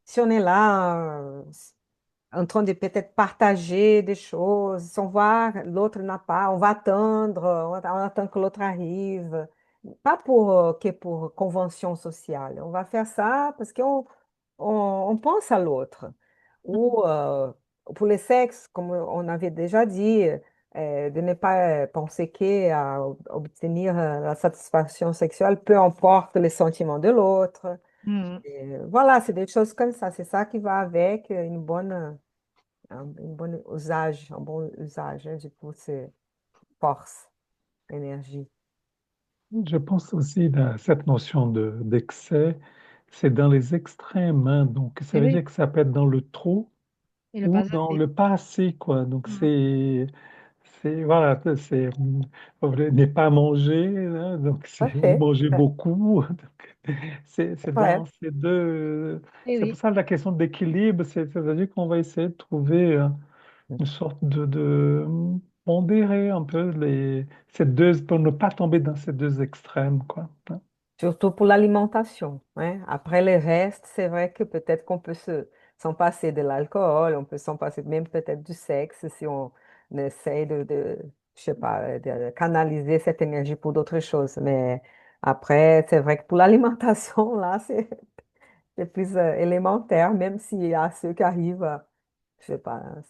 Speaker 1: si on est là, en train de peut-être partager des choses, sans voir, l'autre n'a pas, on va attendre, on attend que l'autre arrive. Pas pour, que pour convention sociale. On va faire ça parce qu'on on pense à l'autre. Ou pour les sexes, comme on avait déjà dit, de ne pas penser qu'à obtenir la satisfaction sexuelle, peu importe les sentiments de l'autre.
Speaker 3: Mm.
Speaker 1: Et voilà, c'est des choses comme ça. C'est ça qui va avec une bonne usage, un bon usage hein, de toutes ces forces, énergie.
Speaker 2: Je pense aussi à cette notion d'excès, c'est dans les extrêmes, hein. Donc, ça
Speaker 3: Eh
Speaker 2: veut
Speaker 3: oui,
Speaker 2: dire que ça peut être dans le trop
Speaker 3: et le
Speaker 2: ou
Speaker 3: pas
Speaker 2: dans
Speaker 3: assez.
Speaker 2: le pas assez, quoi. Donc,
Speaker 3: Mm.
Speaker 2: voilà, n'est pas manger, hein, donc
Speaker 1: Tout à
Speaker 2: c'est ou
Speaker 1: fait.
Speaker 2: manger
Speaker 1: Ouais.
Speaker 2: beaucoup. Donc, c'est
Speaker 1: Ouais.
Speaker 2: dans ces deux.
Speaker 3: Eh
Speaker 2: C'est pour
Speaker 3: oui.
Speaker 2: ça la question d'équilibre, c'est-à-dire qu'on va essayer de trouver une sorte de pondérer un peu ces deux, pour ne pas tomber dans ces deux extrêmes, quoi, hein.
Speaker 1: Surtout pour l'alimentation, hein. Après le reste, c'est vrai que peut-être qu'on peut s'en passer de l'alcool, on peut s'en passer même peut-être du sexe si on essaye je sais pas, de canaliser cette énergie pour d'autres choses. Mais après, c'est vrai que pour l'alimentation, là, c'est plus élémentaire, même s'il y a ceux qui arrivent à, je sais pas, hein,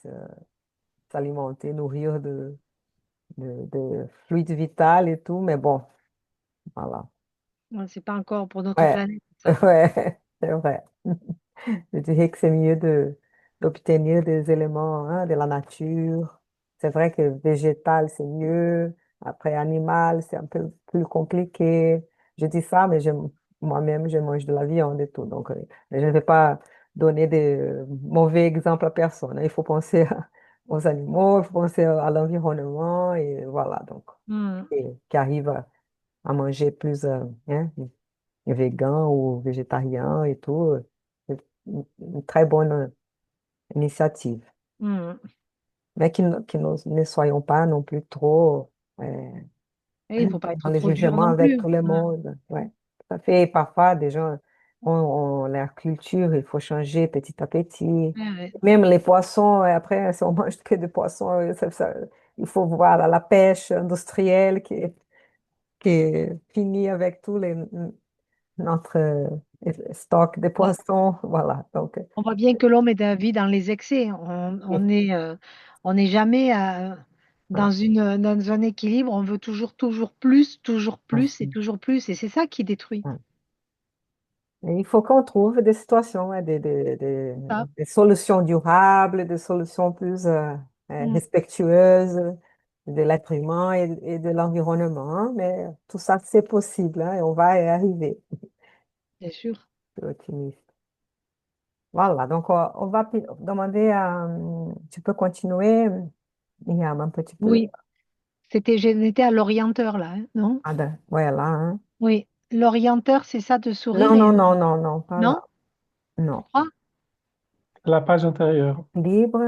Speaker 1: s'alimenter, nourrir de fluides vitaux et tout. Mais bon, voilà.
Speaker 3: Ouais, c'est pas encore pour notre
Speaker 1: Ouais,
Speaker 3: planète, ça.
Speaker 1: ouais, c'est vrai. Je dirais que c'est mieux d'obtenir des éléments hein, de la nature. C'est vrai que végétal, c'est mieux. Après, animal, c'est un peu plus compliqué. Je dis ça, mais moi-même, je mange de la viande et tout. Donc, je ne vais pas donner des mauvais exemples à personne, hein. Il faut penser aux animaux, il faut penser à l'environnement et voilà. Donc,
Speaker 3: Mm.
Speaker 1: et qui arrive à manger plus hein, végan ou végétarien et tout. C'est une très bonne initiative.
Speaker 3: Mm.
Speaker 1: Mais que nous ne soyons pas non plus trop euh,
Speaker 3: Et il faut pas
Speaker 1: dans
Speaker 3: être
Speaker 1: les
Speaker 3: trop dur
Speaker 1: jugements
Speaker 3: non
Speaker 1: avec
Speaker 3: plus.
Speaker 1: tout le
Speaker 3: Ouais.
Speaker 1: monde. Ouais, tout à fait. Et parfois, des gens ont leur culture, il faut changer petit à petit.
Speaker 3: Ouais, ouais.
Speaker 1: Même les poissons, après, si on mange que des poissons, il faut voir la pêche industrielle qui finit avec tous notre stock de
Speaker 3: Ouais.
Speaker 1: poissons. Voilà. Donc,
Speaker 3: On voit bien que l'homme est un vie dans les excès. On n'est jamais
Speaker 1: ouais,
Speaker 3: dans un équilibre. On veut toujours plus et
Speaker 1: ouais,
Speaker 3: toujours plus. Et c'est ça qui détruit.
Speaker 1: ouais. Et il faut qu'on trouve des situations, ouais,
Speaker 3: Ça.
Speaker 1: des solutions durables, des solutions plus
Speaker 3: Mm.
Speaker 1: respectueuses de l'être humain et de l'environnement, hein. Mais tout ça, c'est possible, hein, et on va y arriver.
Speaker 3: Bien sûr.
Speaker 1: Je suis optimiste. Voilà, donc on va demander à... Tu peux continuer, Myriam, un petit peu.
Speaker 3: Oui. J'étais à l'orienteur là, hein, non?
Speaker 1: Voilà, hein.
Speaker 3: Oui. L'orienteur, c'est ça de sourire
Speaker 1: Non,
Speaker 3: et
Speaker 1: non, non, non, non, pas là.
Speaker 3: non?
Speaker 1: Non.
Speaker 3: Tu crois?
Speaker 2: La page antérieure,
Speaker 1: Libre.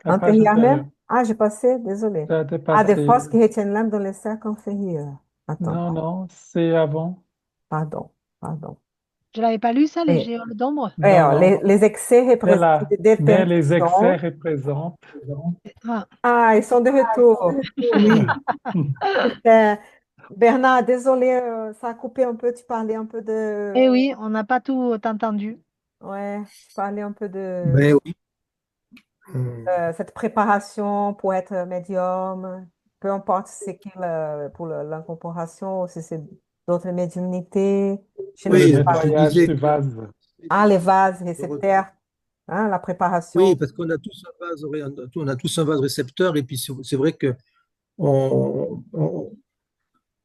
Speaker 2: la page
Speaker 1: Antérieur
Speaker 2: antérieure,
Speaker 1: même? Ah, j'ai passé, désolé.
Speaker 2: ça a
Speaker 1: Ah, des
Speaker 2: dépassé.
Speaker 1: forces qui retiennent l'âme dans les cercles inférieurs. Attends,
Speaker 2: Non, non, c'est avant.
Speaker 1: pardon, pardon.
Speaker 3: Je l'avais pas lu ça, les
Speaker 1: Et,
Speaker 3: géoles d'ombre?
Speaker 2: Non,
Speaker 1: alors,
Speaker 2: non,
Speaker 1: les excès
Speaker 2: c'est
Speaker 1: représentent
Speaker 2: là.
Speaker 1: des
Speaker 2: Mais les excès
Speaker 1: déterminations.
Speaker 2: représentent.
Speaker 3: Ah.
Speaker 1: Ah, ils sont de retour. Oui. C'était- Bernard, désolé, ça a coupé un peu. Tu parlais un peu de...
Speaker 3: Eh oui, on n'a pas tout entendu.
Speaker 1: Ouais, tu parlais un peu de
Speaker 4: Ben oui. Euh,
Speaker 1: cette préparation pour être médium. Peu importe si c'est pour l'incorporation ou si c'est d'autres médiumnités. Je ne
Speaker 2: Le
Speaker 1: sais
Speaker 4: Oui,
Speaker 1: pas.
Speaker 4: je
Speaker 2: nettoyage
Speaker 4: disais
Speaker 2: du
Speaker 4: que
Speaker 2: vase.
Speaker 1: Ah, les vases
Speaker 4: le retour.
Speaker 1: récepteurs, hein, la
Speaker 4: Oui,
Speaker 1: préparation.
Speaker 4: parce qu'on a tous un vase, on a tous un vase récepteur, et puis c'est vrai que on, on-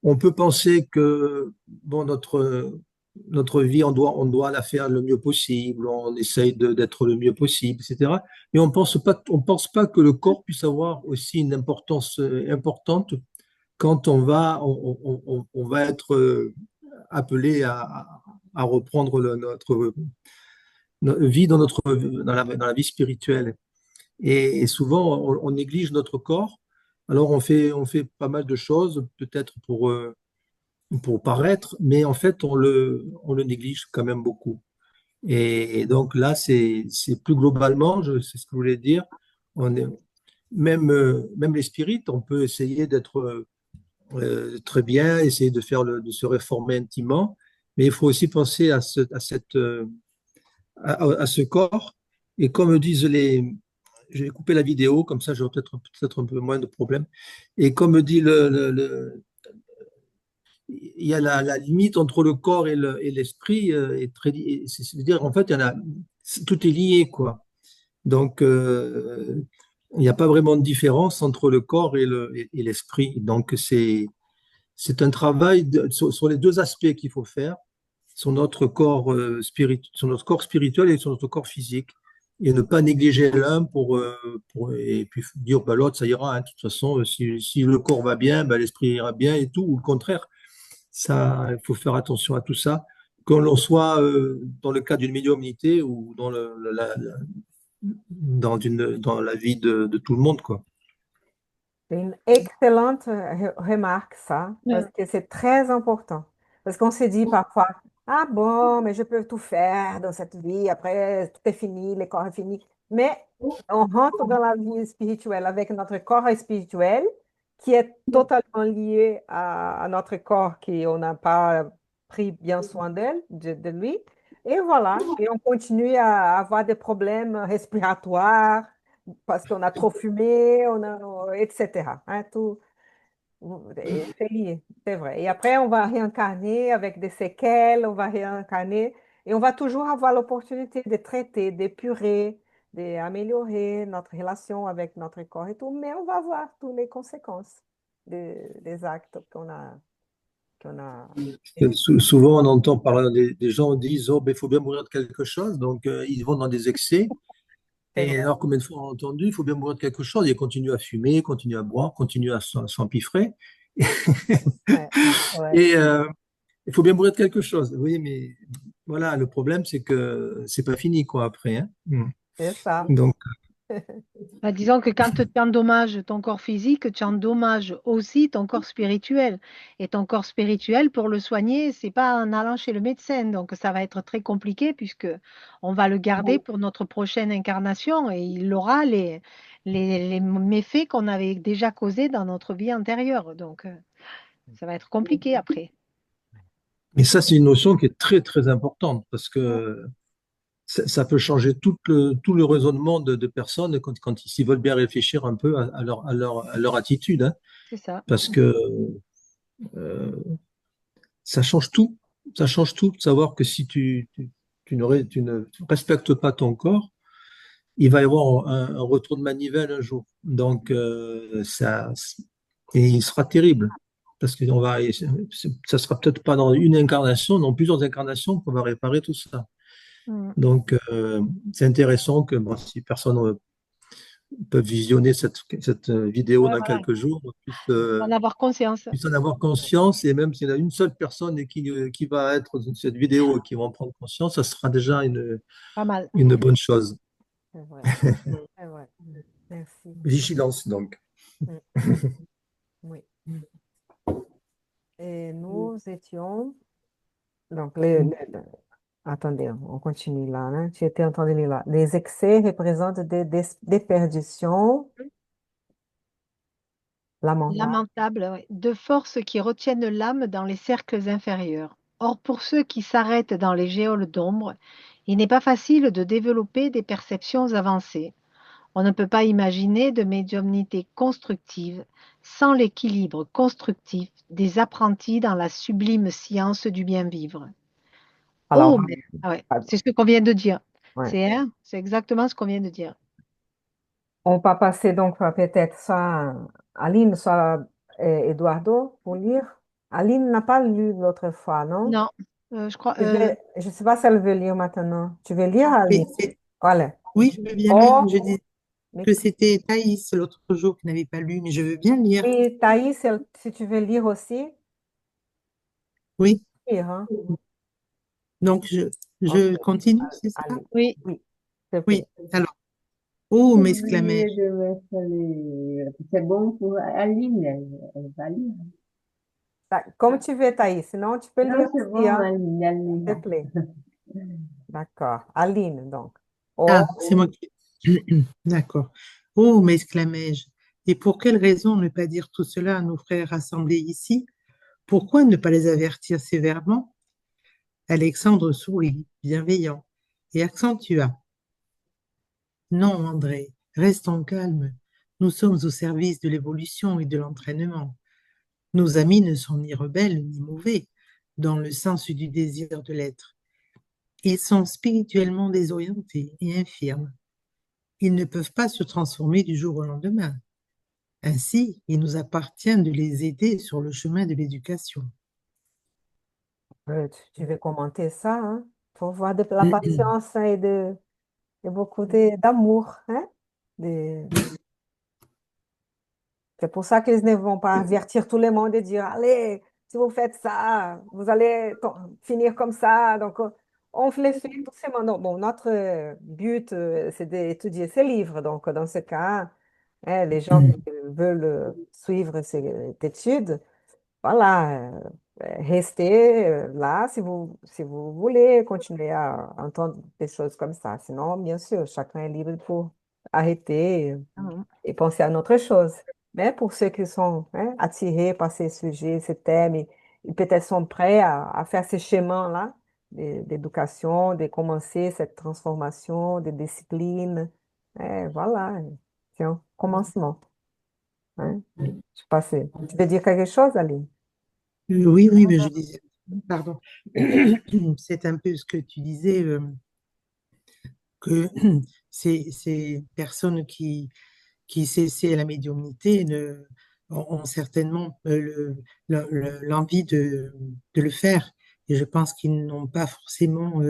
Speaker 4: on peut penser que bon, notre vie, on doit la faire le mieux possible, on essaye d'être le mieux possible, etc. Mais on pense pas que le corps puisse avoir aussi une importance importante quand on va être appelé à reprendre notre vie dans la vie spirituelle. Et souvent, on néglige notre corps. Alors, on fait pas mal de choses, peut-être pour paraître, mais en fait, on le néglige quand même beaucoup. Et donc là, c'est plus globalement, c'est ce que je voulais dire, on est, même les spirites, on peut essayer d'être très bien, essayer de se réformer intimement, mais il faut aussi penser à ce corps. Et comme disent les... J'ai coupé la vidéo, comme ça j'aurai peut-être un peu moins de problèmes. Et comme dit il y a la limite entre le corps et l'esprit est très, c'est-à-dire en fait tout est lié quoi. Donc il n'y a pas vraiment de différence entre le corps et l'esprit. Donc c'est un travail sur les deux aspects qu'il faut faire, sur notre corps sur notre corps spirituel et sur notre corps physique. Et ne pas négliger l'un et puis dire bah, l'autre ça ira, hein. De toute façon, si le corps va bien, bah, l'esprit ira bien et tout, ou le contraire. Ça, il faut faire attention à tout ça, que l'on soit dans le cas d'une médiumnité ou dans la vie de tout le monde, quoi.
Speaker 1: C'est une excellente remarque, ça, parce
Speaker 3: Ouais.
Speaker 1: que c'est très important. Parce qu'on se dit parfois, ah bon, mais je peux tout faire dans cette vie, après tout est fini, le corps est fini. Mais on rentre dans la vie spirituelle avec notre corps spirituel qui est totalement lié à notre corps, qui on n'a pas pris bien soin de lui. Et voilà, et on continue à avoir des problèmes respiratoires parce qu'on a trop fumé, etc. Hein, tout, c'est lié, c'est vrai. Et après, on va réincarner avec des séquelles, on va réincarner et on va toujours avoir l'opportunité de traiter, d'épurer, d'améliorer notre relation avec notre corps et tout, mais on va avoir toutes les conséquences des actes qu'on a
Speaker 4: Et souvent, on entend parler des gens qui disent, oh, ben, il faut bien mourir de quelque chose, donc ils vont dans des excès.
Speaker 1: C'est
Speaker 4: Et
Speaker 1: vrai.
Speaker 4: alors, combien de fois on a entendu, il faut bien mourir de quelque chose, ils continuent à fumer, continuent à boire, continuent à s'empiffrer.
Speaker 1: Ouais, ouais, ouais,
Speaker 4: Et il faut bien mourir de quelque chose. Oui, mais voilà, le problème, c'est que c'est pas fini, quoi, après, hein.
Speaker 1: c'est ça.
Speaker 4: Donc,
Speaker 3: Bah, disons que quand tu endommages ton corps physique, tu endommages aussi ton corps spirituel. Et ton corps spirituel, pour le soigner, c'est pas en allant chez le médecin. Donc, ça va être très compliqué puisque on va le garder pour notre prochaine incarnation et il aura les méfaits qu'on avait déjà causés dans notre vie antérieure. Donc, ça va être compliqué après.
Speaker 4: et ça, c'est une notion qui est très, très importante parce que ça peut changer tout le raisonnement de personnes quand ils veulent bien réfléchir un peu à leur attitude, hein.
Speaker 3: C'est ça.
Speaker 4: Parce que euh, ça change tout. Ça change tout de savoir que si tu ne respectes pas ton corps, il va y avoir un retour de manivelle un jour. Donc, et il sera terrible. Parce que ça sera peut-être pas dans une incarnation, dans plusieurs incarnations qu'on va réparer tout ça.
Speaker 3: Mm.
Speaker 4: Donc, c'est intéressant que bon, si personne peut visionner cette vidéo
Speaker 3: Ouais,
Speaker 4: dans
Speaker 3: voilà.
Speaker 4: quelques jours,
Speaker 3: En avoir conscience.
Speaker 4: puisse en avoir conscience, et même s'il y en a une seule personne qui va être dans cette vidéo et qui va en prendre conscience, ça sera déjà
Speaker 3: Pas mal.
Speaker 4: une bonne chose.
Speaker 1: C'est vrai, c'est vrai. Merci.
Speaker 4: Vigilance, donc.
Speaker 1: Mm, oui. Et nous étions, donc, attendez, on continue là, hein. Tu étais en train de lire là. Les excès représentent des déperditions lamentables.
Speaker 3: Lamentable, ouais. De forces qui retiennent l'âme dans les cercles inférieurs. Or, pour ceux qui s'arrêtent dans les géoles d'ombre, il n'est pas facile de développer des perceptions avancées. On ne peut pas imaginer de médiumnité constructive sans l'équilibre constructif des apprentis dans la sublime science du bien vivre.
Speaker 1: Alors,
Speaker 3: Oh, mais ah ouais, c'est ce qu'on vient de dire.
Speaker 1: ouais.
Speaker 3: C'est exactement ce qu'on vient de dire.
Speaker 1: On va passer donc peut-être soit Aline, soit Eduardo pour lire. Aline n'a pas lu l'autre fois, non?
Speaker 3: Non, je crois.
Speaker 1: Je ne sais pas si elle veut lire maintenant. Tu veux lire,
Speaker 6: Mais
Speaker 1: Aline? Voilà.
Speaker 6: oui, je veux bien lire.
Speaker 1: Oh,
Speaker 6: Je dis
Speaker 1: mais
Speaker 6: que c'était Thaïs l'autre jour qui n'avait pas lu, mais je veux bien lire.
Speaker 1: oui, Thaïs, si tu veux lire aussi,
Speaker 6: Oui,
Speaker 1: lire, hein?
Speaker 6: donc
Speaker 1: Ok.
Speaker 6: je continue, c'est ça?
Speaker 1: Allez.
Speaker 3: Oui,
Speaker 1: Oui, s'il te
Speaker 6: Oui,
Speaker 1: plaît.
Speaker 6: alors, oh,
Speaker 5: Oui,
Speaker 6: m'exclamai-je.
Speaker 5: je vais faire c'est bon pour Aline, elle va lire.
Speaker 1: Comme tu veux, Thaïs. Sinon, tu peux
Speaker 5: Non,
Speaker 1: lire
Speaker 5: c'est
Speaker 1: aussi,
Speaker 5: bon,
Speaker 1: hein?
Speaker 5: Aline,
Speaker 1: S'il te
Speaker 5: Aline.
Speaker 1: plaît. D'accord. Aline, donc. Oh,
Speaker 6: Ah, c'est moi qui. D'accord. Oh, m'exclamai-je. Et pour quelle raison ne pas dire tout cela à nos frères rassemblés ici? Pourquoi ne pas les avertir sévèrement? Alexandre sourit, bienveillant, et accentua. Non, André, restons calmes. Nous sommes au service de l'évolution et de l'entraînement. Nos amis ne sont ni rebelles ni mauvais, dans le sens du désir de l'être. Ils sont spirituellement désorientés et infirmes. Ils ne peuvent pas se transformer du jour au lendemain. Ainsi, il nous appartient de les aider sur le chemin de l'éducation.
Speaker 1: Tu veux commenter ça, hein? Faut voir de la patience, hein, et beaucoup d'amour, hein? De- C'est pour ça qu'ils ne vont pas avertir tout le monde et dire, allez, si vous faites ça, vous allez finir comme ça. Donc, on les fait doucement. Non, bon, notre but, c'est d'étudier ces livres. Donc, dans ce cas, hein, les gens qui veulent suivre cette étude, voilà, restez là si vous voulez continuer à entendre des choses comme ça. Sinon, bien sûr, chacun est libre pour arrêter
Speaker 3: Mhm.
Speaker 1: et penser à autre chose. Mais pour ceux qui sont, hein, attirés par ces sujets, ces thèmes, ils peut-être sont prêts à faire ces chemins-là d'éducation, de commencer cette transformation de discipline. Voilà, c'est un commencement. Hein. Je sais pas tu veux dire quelque chose, Aline?
Speaker 6: Oui, oui, mais je disais, pardon, c'est un peu ce que tu disais, que ces personnes qui s'essaient à la médiumnité ont certainement l'envie de le faire. Et je pense qu'ils n'ont pas forcément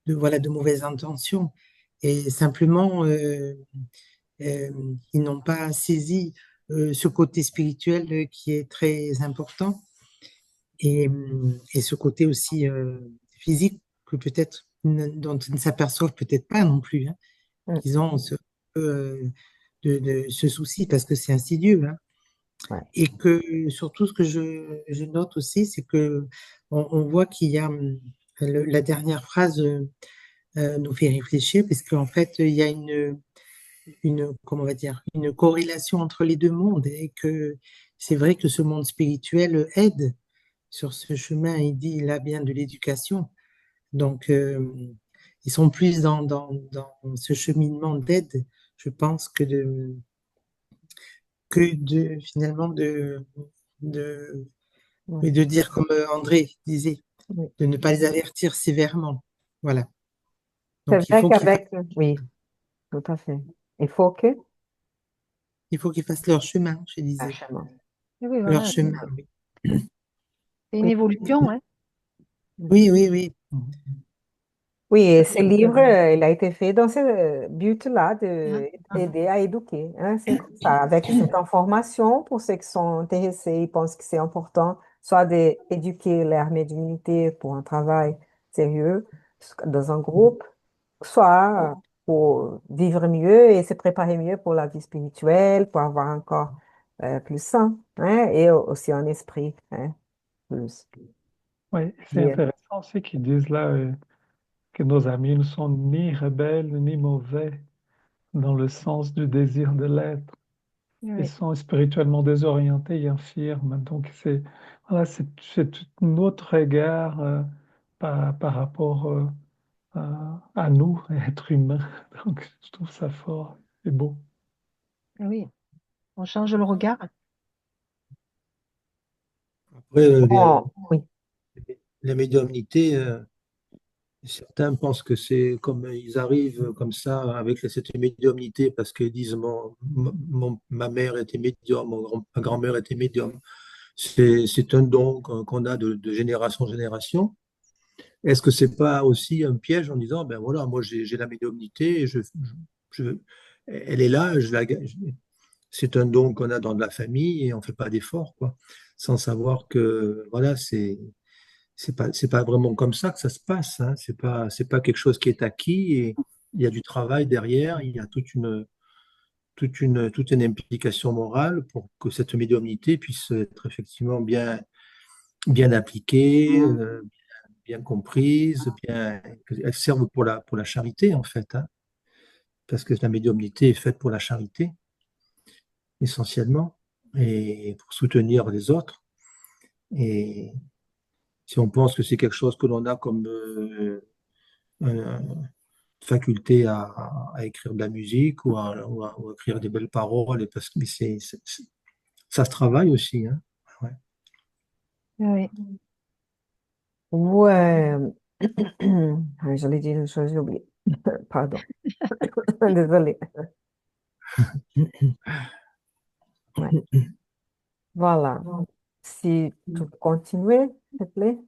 Speaker 6: voilà, de mauvaises intentions. Et simplement, euh, ils n'ont pas saisi ce côté spirituel qui est très important et ce côté aussi physique que peut-être dont ils ne s'aperçoivent peut-être pas non plus, hein,
Speaker 1: Mm.
Speaker 6: qu'ils ont de ce souci parce que c'est insidieux, hein.
Speaker 1: Ouais.
Speaker 6: Et que surtout ce que je note aussi, c'est que on voit qu'il y a la dernière phrase nous fait réfléchir parce qu'en fait il y a comment on va dire une corrélation entre les deux mondes et que c'est vrai que ce monde spirituel aide sur ce chemin, il dit là bien de l'éducation. Donc, ils sont plus dans ce cheminement d'aide, je pense, que de finalement de,
Speaker 1: Ouais.
Speaker 6: mais de dire comme André disait,
Speaker 1: Oui.
Speaker 6: de ne pas les avertir sévèrement. Voilà.
Speaker 1: C'est
Speaker 6: Donc,
Speaker 1: vrai qu'avec, oui, tout à fait. Il faut que,
Speaker 6: il faut qu'ils fassent leur chemin, je
Speaker 1: un
Speaker 6: disais.
Speaker 1: chemin.
Speaker 3: Et oui,
Speaker 6: Leur
Speaker 3: voilà,
Speaker 6: chemin, oui.
Speaker 3: c'est une
Speaker 1: Oui.
Speaker 3: évolution, hein.
Speaker 6: Oui, oui, oui.
Speaker 1: Oui, et ce livre, il a été fait dans ce but-là
Speaker 3: Mhm.
Speaker 1: d'aider à éduquer. Hein, c'est comme ça, avec cette information, pour ceux qui sont intéressés, ils pensent que c'est important, soit d'éduquer leur médiumnité pour un travail sérieux dans un groupe, soit pour vivre mieux et se préparer mieux pour la vie spirituelle, pour avoir un corps plus sain, hein, et aussi un esprit, hein, plus
Speaker 2: Oui, c'est
Speaker 1: bien.
Speaker 2: intéressant aussi qu'ils disent là que nos amis ne sont ni rebelles ni mauvais dans le sens du désir de l'être. Ils
Speaker 3: Oui,
Speaker 2: sont spirituellement désorientés et infirmes. Donc, voilà, c'est tout notre regard par rapport à nous, êtres humains. Donc, je trouve ça fort et beau.
Speaker 3: oui, on change le regard.
Speaker 4: Après,
Speaker 1: Bon, oui.
Speaker 4: les médiumnités, certains pensent que c'est comme ils arrivent comme ça avec cette médiumnité parce qu'ils disent ma mère était médium, ma grand-mère était médium. C'est un don qu'on a de génération en génération. Est-ce que c'est pas aussi un piège en disant, ben voilà, moi j'ai la médiumnité, je- elle est là, c'est un don qu'on a dans la famille et on fait pas d'effort, quoi, sans savoir que voilà, c'est pas vraiment comme ça que ça se passe, hein. C'est pas quelque chose qui est acquis et il y a du travail derrière, il y a toute une implication morale pour que cette médiumnité puisse être effectivement bien appliquée, bien comprise, qu'elle serve pour la charité, en fait, hein, parce que la médiumnité est faite pour la charité, essentiellement, et pour soutenir les autres. Et si on pense que c'est quelque chose que l'on a comme faculté à écrire de la musique ou à écrire des belles paroles, et parce que ça se travaille aussi, hein. Ouais.
Speaker 3: Oui.
Speaker 1: Ouais. Ah, j'allais dire une chose, j'ai oublié. Pardon. Désolée. Ouais. Voilà. Si tu peux continuer, s'il te plaît.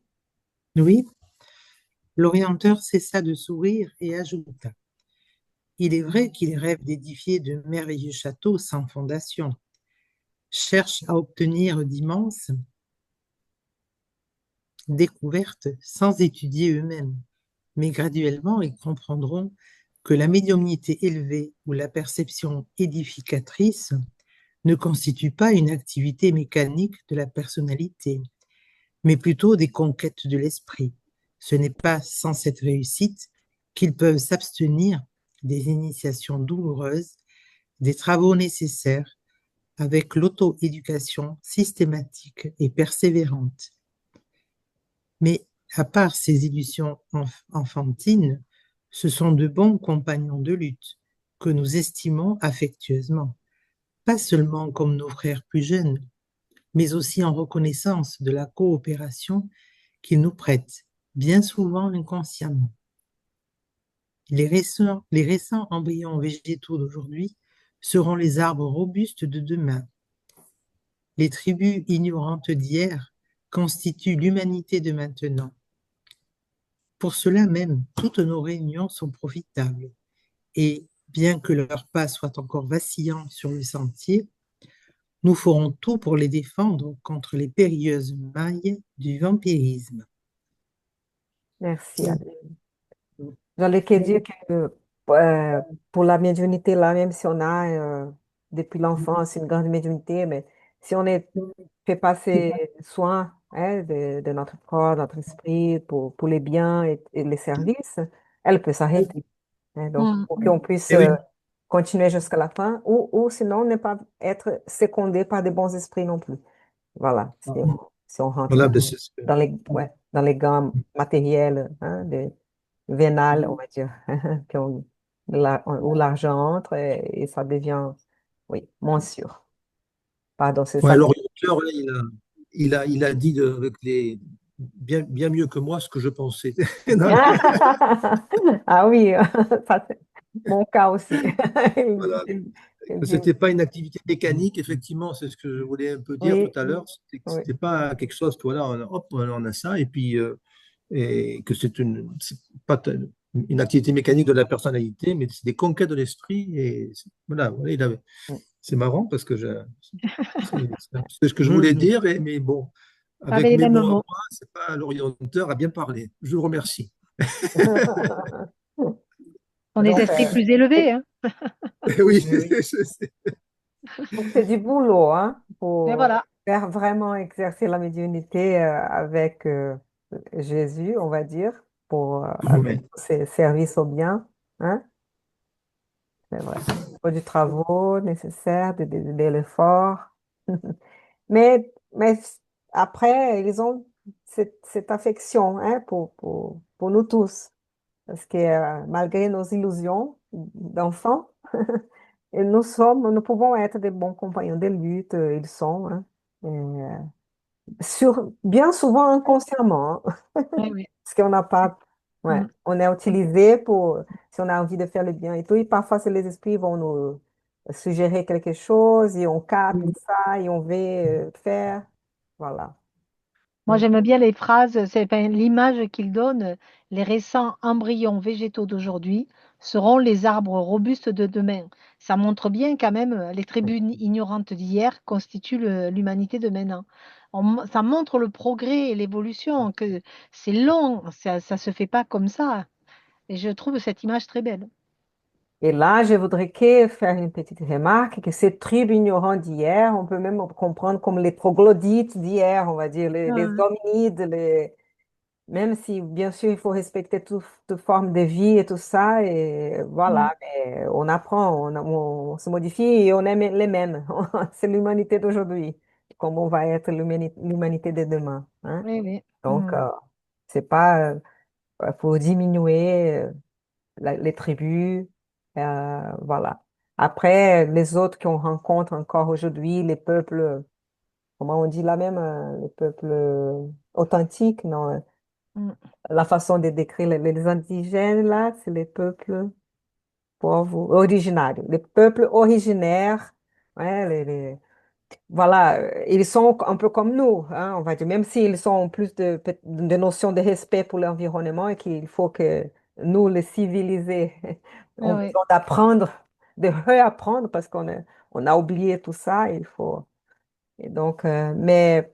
Speaker 6: Oui, l'orienteur cessa de sourire et ajouta. Il est vrai qu'il rêve d'édifier de merveilleux châteaux sans fondation, cherche à obtenir d'immenses découvertes sans étudier eux-mêmes. Mais graduellement, ils comprendront que la médiumnité élevée ou la perception édificatrice ne constitue pas une activité mécanique de la personnalité, mais plutôt des conquêtes de l'esprit. Ce n'est pas sans cette réussite qu'ils peuvent s'abstenir des initiations douloureuses, des travaux nécessaires, avec l'auto-éducation systématique et persévérante. Mais à part ces illusions enfantines, ce sont de bons compagnons de lutte que nous estimons affectueusement, pas seulement comme nos frères plus jeunes, mais aussi en reconnaissance de la coopération qu'ils nous prêtent, bien souvent inconsciemment. Les récents embryons végétaux d'aujourd'hui seront les arbres robustes de demain. Les tribus ignorantes d'hier constituent l'humanité de maintenant. Pour cela même, toutes nos réunions sont profitables et, bien que leurs pas soient encore vacillants sur le sentier, nous ferons tout pour les défendre contre les périlleuses mailles du vampirisme.
Speaker 1: Merci, Adèle. J'allais que dire que pour la médiumnité, là, même si on a depuis l'enfance une grande médiumnité, mais si on est fait passer soin hein, de notre corps, notre esprit pour les biens et les services, elle peut s'arrêter. Hein. Donc,
Speaker 3: Mm.
Speaker 1: pour qu'on puisse
Speaker 4: Et oui,
Speaker 1: continuer jusqu'à la fin, ou sinon ne pas être secondé par des bons esprits non plus. Voilà, si on rentre
Speaker 4: voilà, ben, c'est ce que-
Speaker 1: dans les gammes matérielles, hein, vénales, on va dire, où l'argent entre et ça devient, oui, moins sûr. Pardon, c'est
Speaker 4: ouais,
Speaker 1: ça.
Speaker 4: l'orienteur, là, il a dit avec bien mieux que moi ce que je pensais. Non,
Speaker 1: Ah oui, ça c'est mon cas aussi.
Speaker 4: voilà.
Speaker 1: Il dit,
Speaker 4: C'était pas une activité mécanique, effectivement, c'est ce que je voulais un peu dire tout
Speaker 1: oui,
Speaker 4: à l'heure.
Speaker 1: oui,
Speaker 4: C'était pas quelque chose que voilà, hop, on a ça, et puis et que c'est pas une activité mécanique de la personnalité, mais c'est des conquêtes de l'esprit. Et voilà, c'est marrant parce que c'est ce que je voulais dire, mais bon,
Speaker 3: Avec
Speaker 4: avec
Speaker 3: les
Speaker 4: mes
Speaker 3: mêmes
Speaker 4: mots à
Speaker 3: mots.
Speaker 4: moi, c'est pas l'orienteur a bien parlé. Je vous remercie.
Speaker 3: On est des
Speaker 1: Donc,
Speaker 3: esprits plus élevés, hein.
Speaker 4: Oui,
Speaker 6: Oui, oui.
Speaker 1: donc, c'est du boulot, hein,
Speaker 3: Et
Speaker 1: pour
Speaker 3: voilà.
Speaker 1: faire vraiment exercer la médiumnité avec Jésus, on va dire, pour avec
Speaker 4: Ouais.
Speaker 1: ses services au bien, hein, c'est vrai. Il faut du travail nécessaire, de l'effort. Mais après, ils ont cette affection, hein, pour nous tous. Parce que malgré nos illusions d'enfants, et nous pouvons être des bons compagnons de lutte, ils sont, hein, bien souvent inconsciemment, hein,
Speaker 3: Oui, oui.
Speaker 1: parce qu'on n'a pas, ouais,
Speaker 3: Mm.
Speaker 1: on est utilisé si on a envie de faire le bien et tout, et parfois c'est les esprits vont nous suggérer quelque chose, et on capte ça, et on veut faire, voilà.
Speaker 3: Moi,
Speaker 1: Mm.
Speaker 3: j'aime bien les phrases, c'est enfin, l'image qu'ils donnent. Les récents embryons végétaux d'aujourd'hui seront les arbres robustes de demain. Ça montre bien quand même, les tribunes ignorantes d'hier constituent l'humanité de maintenant. Ça montre le progrès et l'évolution, que c'est long, ça se fait pas comme ça. Et je trouve cette image très belle.
Speaker 1: Et là, je voudrais que faire une petite remarque, que ces tribus ignorantes d'hier, on peut même comprendre comme les troglodytes d'hier, on va dire, les
Speaker 3: Ah,
Speaker 1: hominides, même si, bien sûr, il faut respecter toute forme de vie et tout ça, et
Speaker 3: mm,
Speaker 1: voilà, mais on apprend, on se modifie et on est les mêmes. C'est l'humanité d'aujourd'hui, comme on va être l'humanité de demain, hein.
Speaker 3: oui, oui.
Speaker 1: Donc,
Speaker 3: Mm.
Speaker 1: c'est pas pour diminuer. les tribus, voilà. Après, les autres qu'on rencontre encore aujourd'hui, les peuples, comment on dit là même, les peuples authentiques, non,
Speaker 3: Mm.
Speaker 1: la façon de décrire les indigènes, là, c'est les peuples pauvres, originaires. Les peuples originaires, ouais, voilà, ils sont un peu comme nous, hein, on va dire, même s'ils ont plus de notions de respect pour l'environnement et qu'il faut que nous, les civilisés,
Speaker 3: Ah
Speaker 1: on
Speaker 3: oui,
Speaker 1: besoin d'apprendre, de réapprendre parce on a oublié tout ça, il faut. Et donc, mais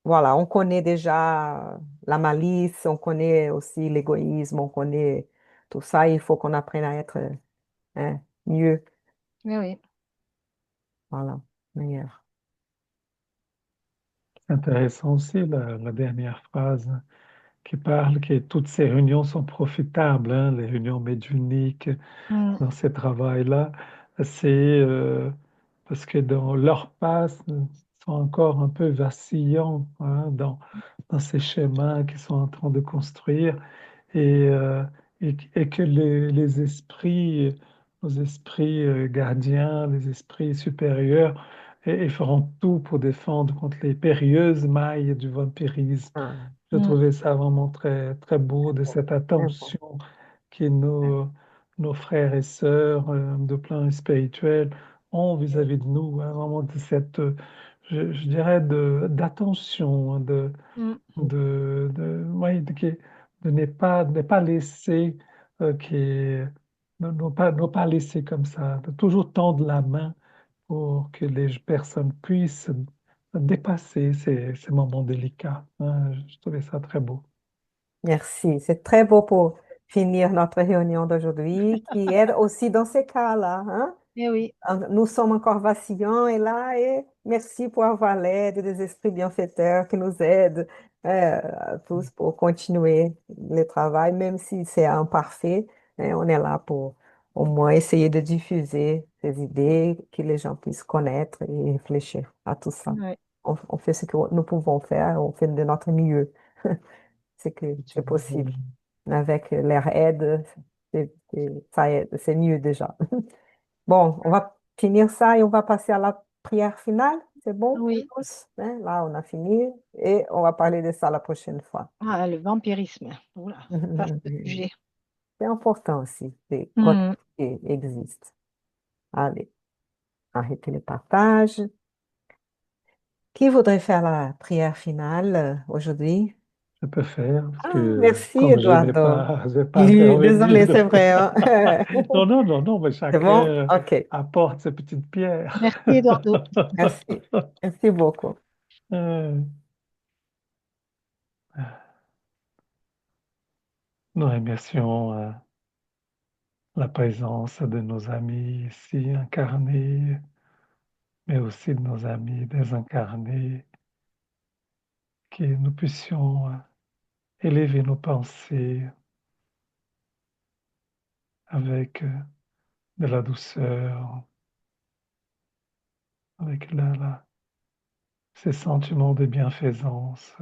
Speaker 1: voilà, on connaît déjà la malice, on connaît aussi l'égoïsme, on connaît tout ça, il faut qu'on apprenne à être hein, mieux,
Speaker 3: oui, oui.
Speaker 1: voilà, meilleur.
Speaker 2: C'est intéressant aussi la dernière phrase qui parle que toutes ces réunions sont profitables, hein, les réunions médiumniques
Speaker 3: Mm.
Speaker 2: dans ces travails-là. C'est parce que dans leur passe, ils sont encore un peu vacillants hein, dans ces schémas qu'ils sont en train de construire et, et que les esprits, nos esprits gardiens, les esprits supérieurs, ils feront tout pour défendre contre les périlleuses mailles du vampirisme.
Speaker 1: Ah,
Speaker 2: Je
Speaker 3: Mm.
Speaker 2: trouvais ça vraiment très, très beau de cette
Speaker 1: c'est bon.
Speaker 2: attention que nos frères et sœurs de plan spirituel ont vis-à-vis de nous, hein, vraiment de cette, je dirais, d'attention, hein,
Speaker 3: Mm.
Speaker 2: ouais, de ne pas laisser, ne pas laisser comme ça, de toujours tendre la main pour que les personnes puissent dépasser ces moments délicats, hein. Je trouvais ça très beau.
Speaker 1: Merci. C'est très beau pour finir notre réunion d'aujourd'hui, qui est aussi dans ces cas-là, hein.
Speaker 3: Eh oui,
Speaker 1: Nous sommes encore vacillants et là, et merci pour avoir l'aide des esprits bienfaiteurs qui nous aident tous pour continuer le travail, même si c'est imparfait, hein, on est là pour au moins essayer de diffuser ces idées, que les gens puissent connaître et réfléchir à tout ça.
Speaker 3: ouais,
Speaker 1: On fait ce que nous pouvons faire, on fait de notre mieux. C'est que c'est possible. Avec leur aide, ça aide, c'est mieux déjà. Bon, on va finir ça et on va passer à la prière finale. C'est bon pour
Speaker 3: oui.
Speaker 1: tous? Hein? Là, on a fini et on va parler de ça la prochaine fois.
Speaker 3: Ah, le vampirisme. Oula, vaste sujet.
Speaker 1: C'est important aussi de connaître
Speaker 3: Mm.
Speaker 1: ce qui existe. Allez, arrêtez le partage. Qui voudrait faire la prière finale aujourd'hui?
Speaker 2: Je peux faire, parce
Speaker 1: Ah,
Speaker 2: que
Speaker 1: merci,
Speaker 2: comme
Speaker 1: Eduardo.
Speaker 2: je n'ai pas
Speaker 1: Oui,
Speaker 2: intervenu.
Speaker 1: désolé, c'est vrai, hein.
Speaker 2: Non, non, non, non, mais
Speaker 1: C'est bon?
Speaker 2: chacun
Speaker 1: OK.
Speaker 2: apporte ses petites pierres.
Speaker 3: Merci, Eduardo.
Speaker 1: Merci. Merci beaucoup.
Speaker 2: Euh, Nous remercions la présence de nos amis ici incarnés, mais aussi de nos amis désincarnés, que nous puissions élever nos pensées avec de la douceur, avec ces sentiments de bienfaisance,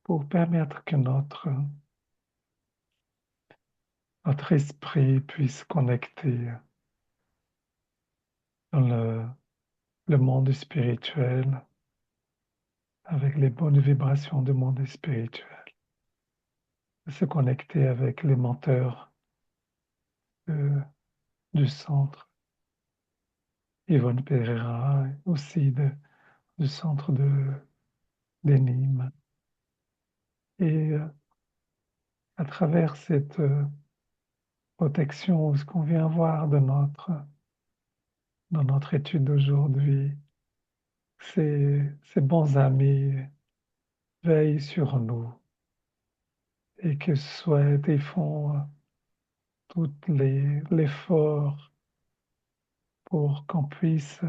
Speaker 2: pour permettre que notre esprit puisse connecter dans le monde spirituel avec les bonnes vibrations du monde spirituel, se connecter avec les menteurs euh, du centre, Yvonne Pereira, aussi du centre de Nîmes. Et à travers cette protection, ce qu'on vient voir dans notre étude d'aujourd'hui, ces bons amis veillent sur nous et que souhaitent et font tout l'effort pour qu'on puisse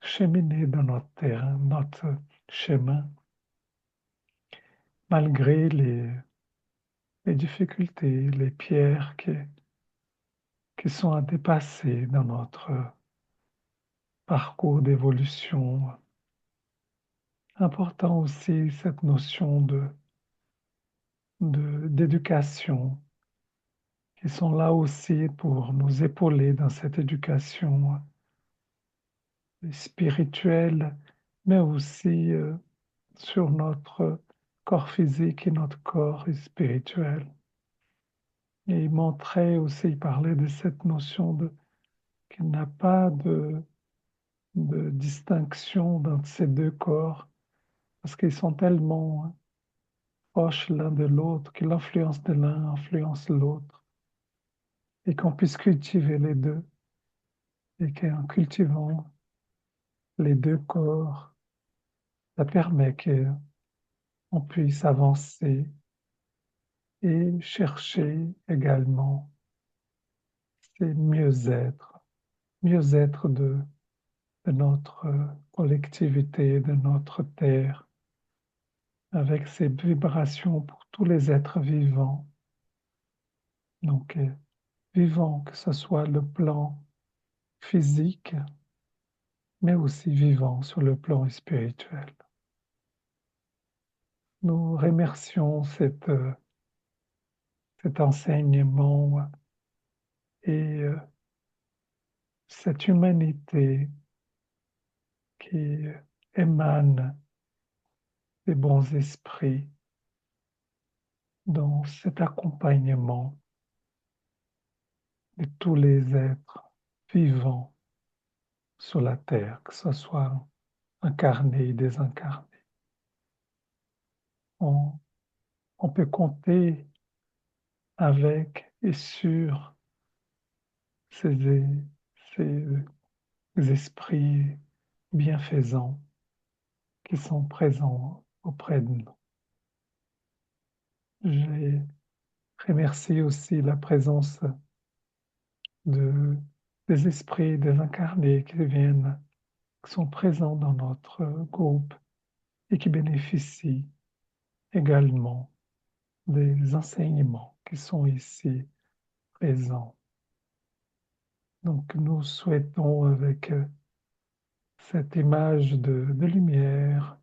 Speaker 2: cheminer dans notre terrain, notre chemin, malgré les difficultés, les pierres qui sont à dépasser dans notre parcours d'évolution. Important aussi cette notion d'éducation qui sont là aussi pour nous épauler dans cette éducation spirituelle, mais aussi sur notre corps physique et notre corps spirituel. Et il montrait aussi, il parlait de cette notion qu'il n'y a pas de distinction dans ces deux corps, parce qu'ils sont tellement proches l'un de l'autre, que l'influence de l'un influence l'autre, et qu'on puisse cultiver les deux, et qu'en cultivant les deux corps, ça permet qu'on puisse avancer et chercher également ces mieux-être de notre collectivité, de notre terre, avec ces vibrations pour tous les êtres vivants. Donc, vivants, que ce soit le plan physique, mais aussi vivants sur le plan spirituel. Nous remercions cet enseignement et cette humanité qui émane des bons esprits dans cet accompagnement de tous les êtres vivants sur la terre, que ce soit incarnés et désincarnés. On peut compter avec et sur ces, ces esprits bienfaisants qui sont présents auprès de nous. Je remercie aussi la présence des esprits désincarnés qui sont présents dans notre groupe et qui bénéficient également des enseignements qui sont ici présents. Donc nous souhaitons avec cette image de lumière,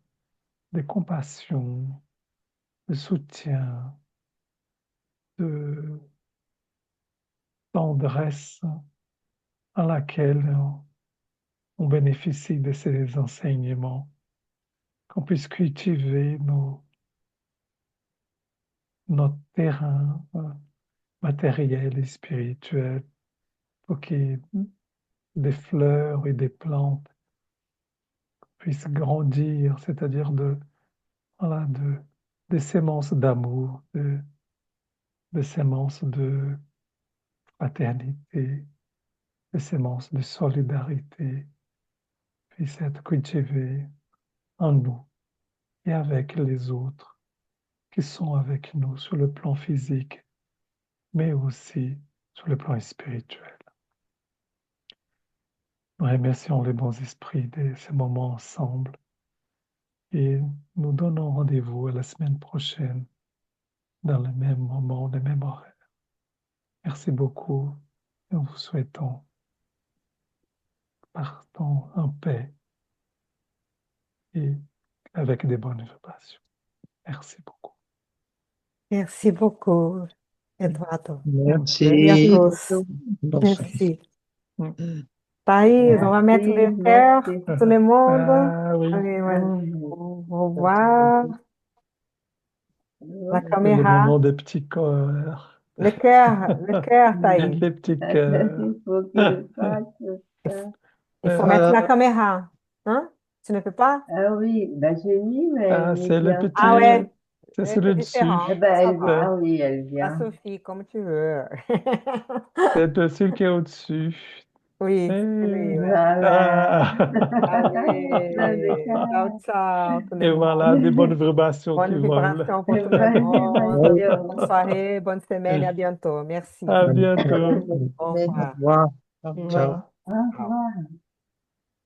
Speaker 2: de compassion, de soutien, de tendresse à laquelle on bénéficie de ces enseignements, qu'on puisse cultiver notre terrain matériel et spirituel pour que des fleurs et des plantes puissent grandir, c'est-à-dire voilà, des semences d'amour, des semences de fraternité, des semences de solidarité puissent être cultivées en nous et avec les autres qui sont avec nous sur le plan physique, mais aussi sur le plan spirituel. Nous remercions les bons esprits de ces moments ensemble et nous donnons rendez-vous à la semaine prochaine dans le même moment, le même horaire. Merci beaucoup et nous vous souhaitons partons en paix et avec des bonnes vibrations. Merci beaucoup.
Speaker 1: Merci beaucoup, Eduardo. Et à
Speaker 4: Merci.
Speaker 1: tous.
Speaker 4: Bonsoir.
Speaker 1: Merci.
Speaker 2: Mm.
Speaker 1: Thaïs, on va mettre
Speaker 5: Merci,
Speaker 1: le cœur
Speaker 5: merci.
Speaker 1: pour tout le monde.
Speaker 2: Ah oui,
Speaker 1: Allez, ouais.
Speaker 5: Mhm.
Speaker 1: Au revoir. La
Speaker 2: c'est le
Speaker 1: caméra.
Speaker 2: moment des petits cœurs.
Speaker 1: Le cœur, Thaïs.
Speaker 2: Les petits
Speaker 5: Ah, ça,
Speaker 2: cœurs.
Speaker 5: il faut que je fasse ça.
Speaker 1: Il faut mettre la
Speaker 2: Ah,
Speaker 1: caméra. Hein? Tu ne peux pas?
Speaker 5: Ah oui, bah j'ai mis, mais
Speaker 2: ah,
Speaker 5: elle
Speaker 2: c'est le
Speaker 5: vient
Speaker 1: Ah
Speaker 5: pas.
Speaker 2: petit,
Speaker 1: ouais,
Speaker 2: c'est sur
Speaker 1: c'est
Speaker 2: le dessus.
Speaker 1: différent.
Speaker 5: Eh ben,
Speaker 1: Ça
Speaker 5: elle vient.
Speaker 1: va.
Speaker 5: Ah oui, elle
Speaker 1: La
Speaker 5: vient.
Speaker 1: Sophie, comme tu veux.
Speaker 2: C'est celui qui est au-dessus.
Speaker 1: Oui, c'est lui,
Speaker 2: Et,
Speaker 1: ouais.
Speaker 5: Voilà.
Speaker 2: ah,
Speaker 5: Plein de
Speaker 1: Allez, ciao,
Speaker 5: cœur.
Speaker 1: ciao, tout
Speaker 2: et
Speaker 1: le
Speaker 2: voilà, des bonnes
Speaker 1: monde.
Speaker 2: vibrations qui
Speaker 1: Bonne
Speaker 2: volent.
Speaker 1: vibration pour tout le
Speaker 5: Bonne
Speaker 1: monde. Bonne
Speaker 5: vibration.
Speaker 1: soirée, bonne semaine et à bientôt. Merci.
Speaker 2: À bientôt.
Speaker 1: Au
Speaker 4: Au
Speaker 1: revoir.
Speaker 4: revoir.
Speaker 1: Mhm.
Speaker 4: Ciao.
Speaker 2: Voilà.
Speaker 5: Au revoir.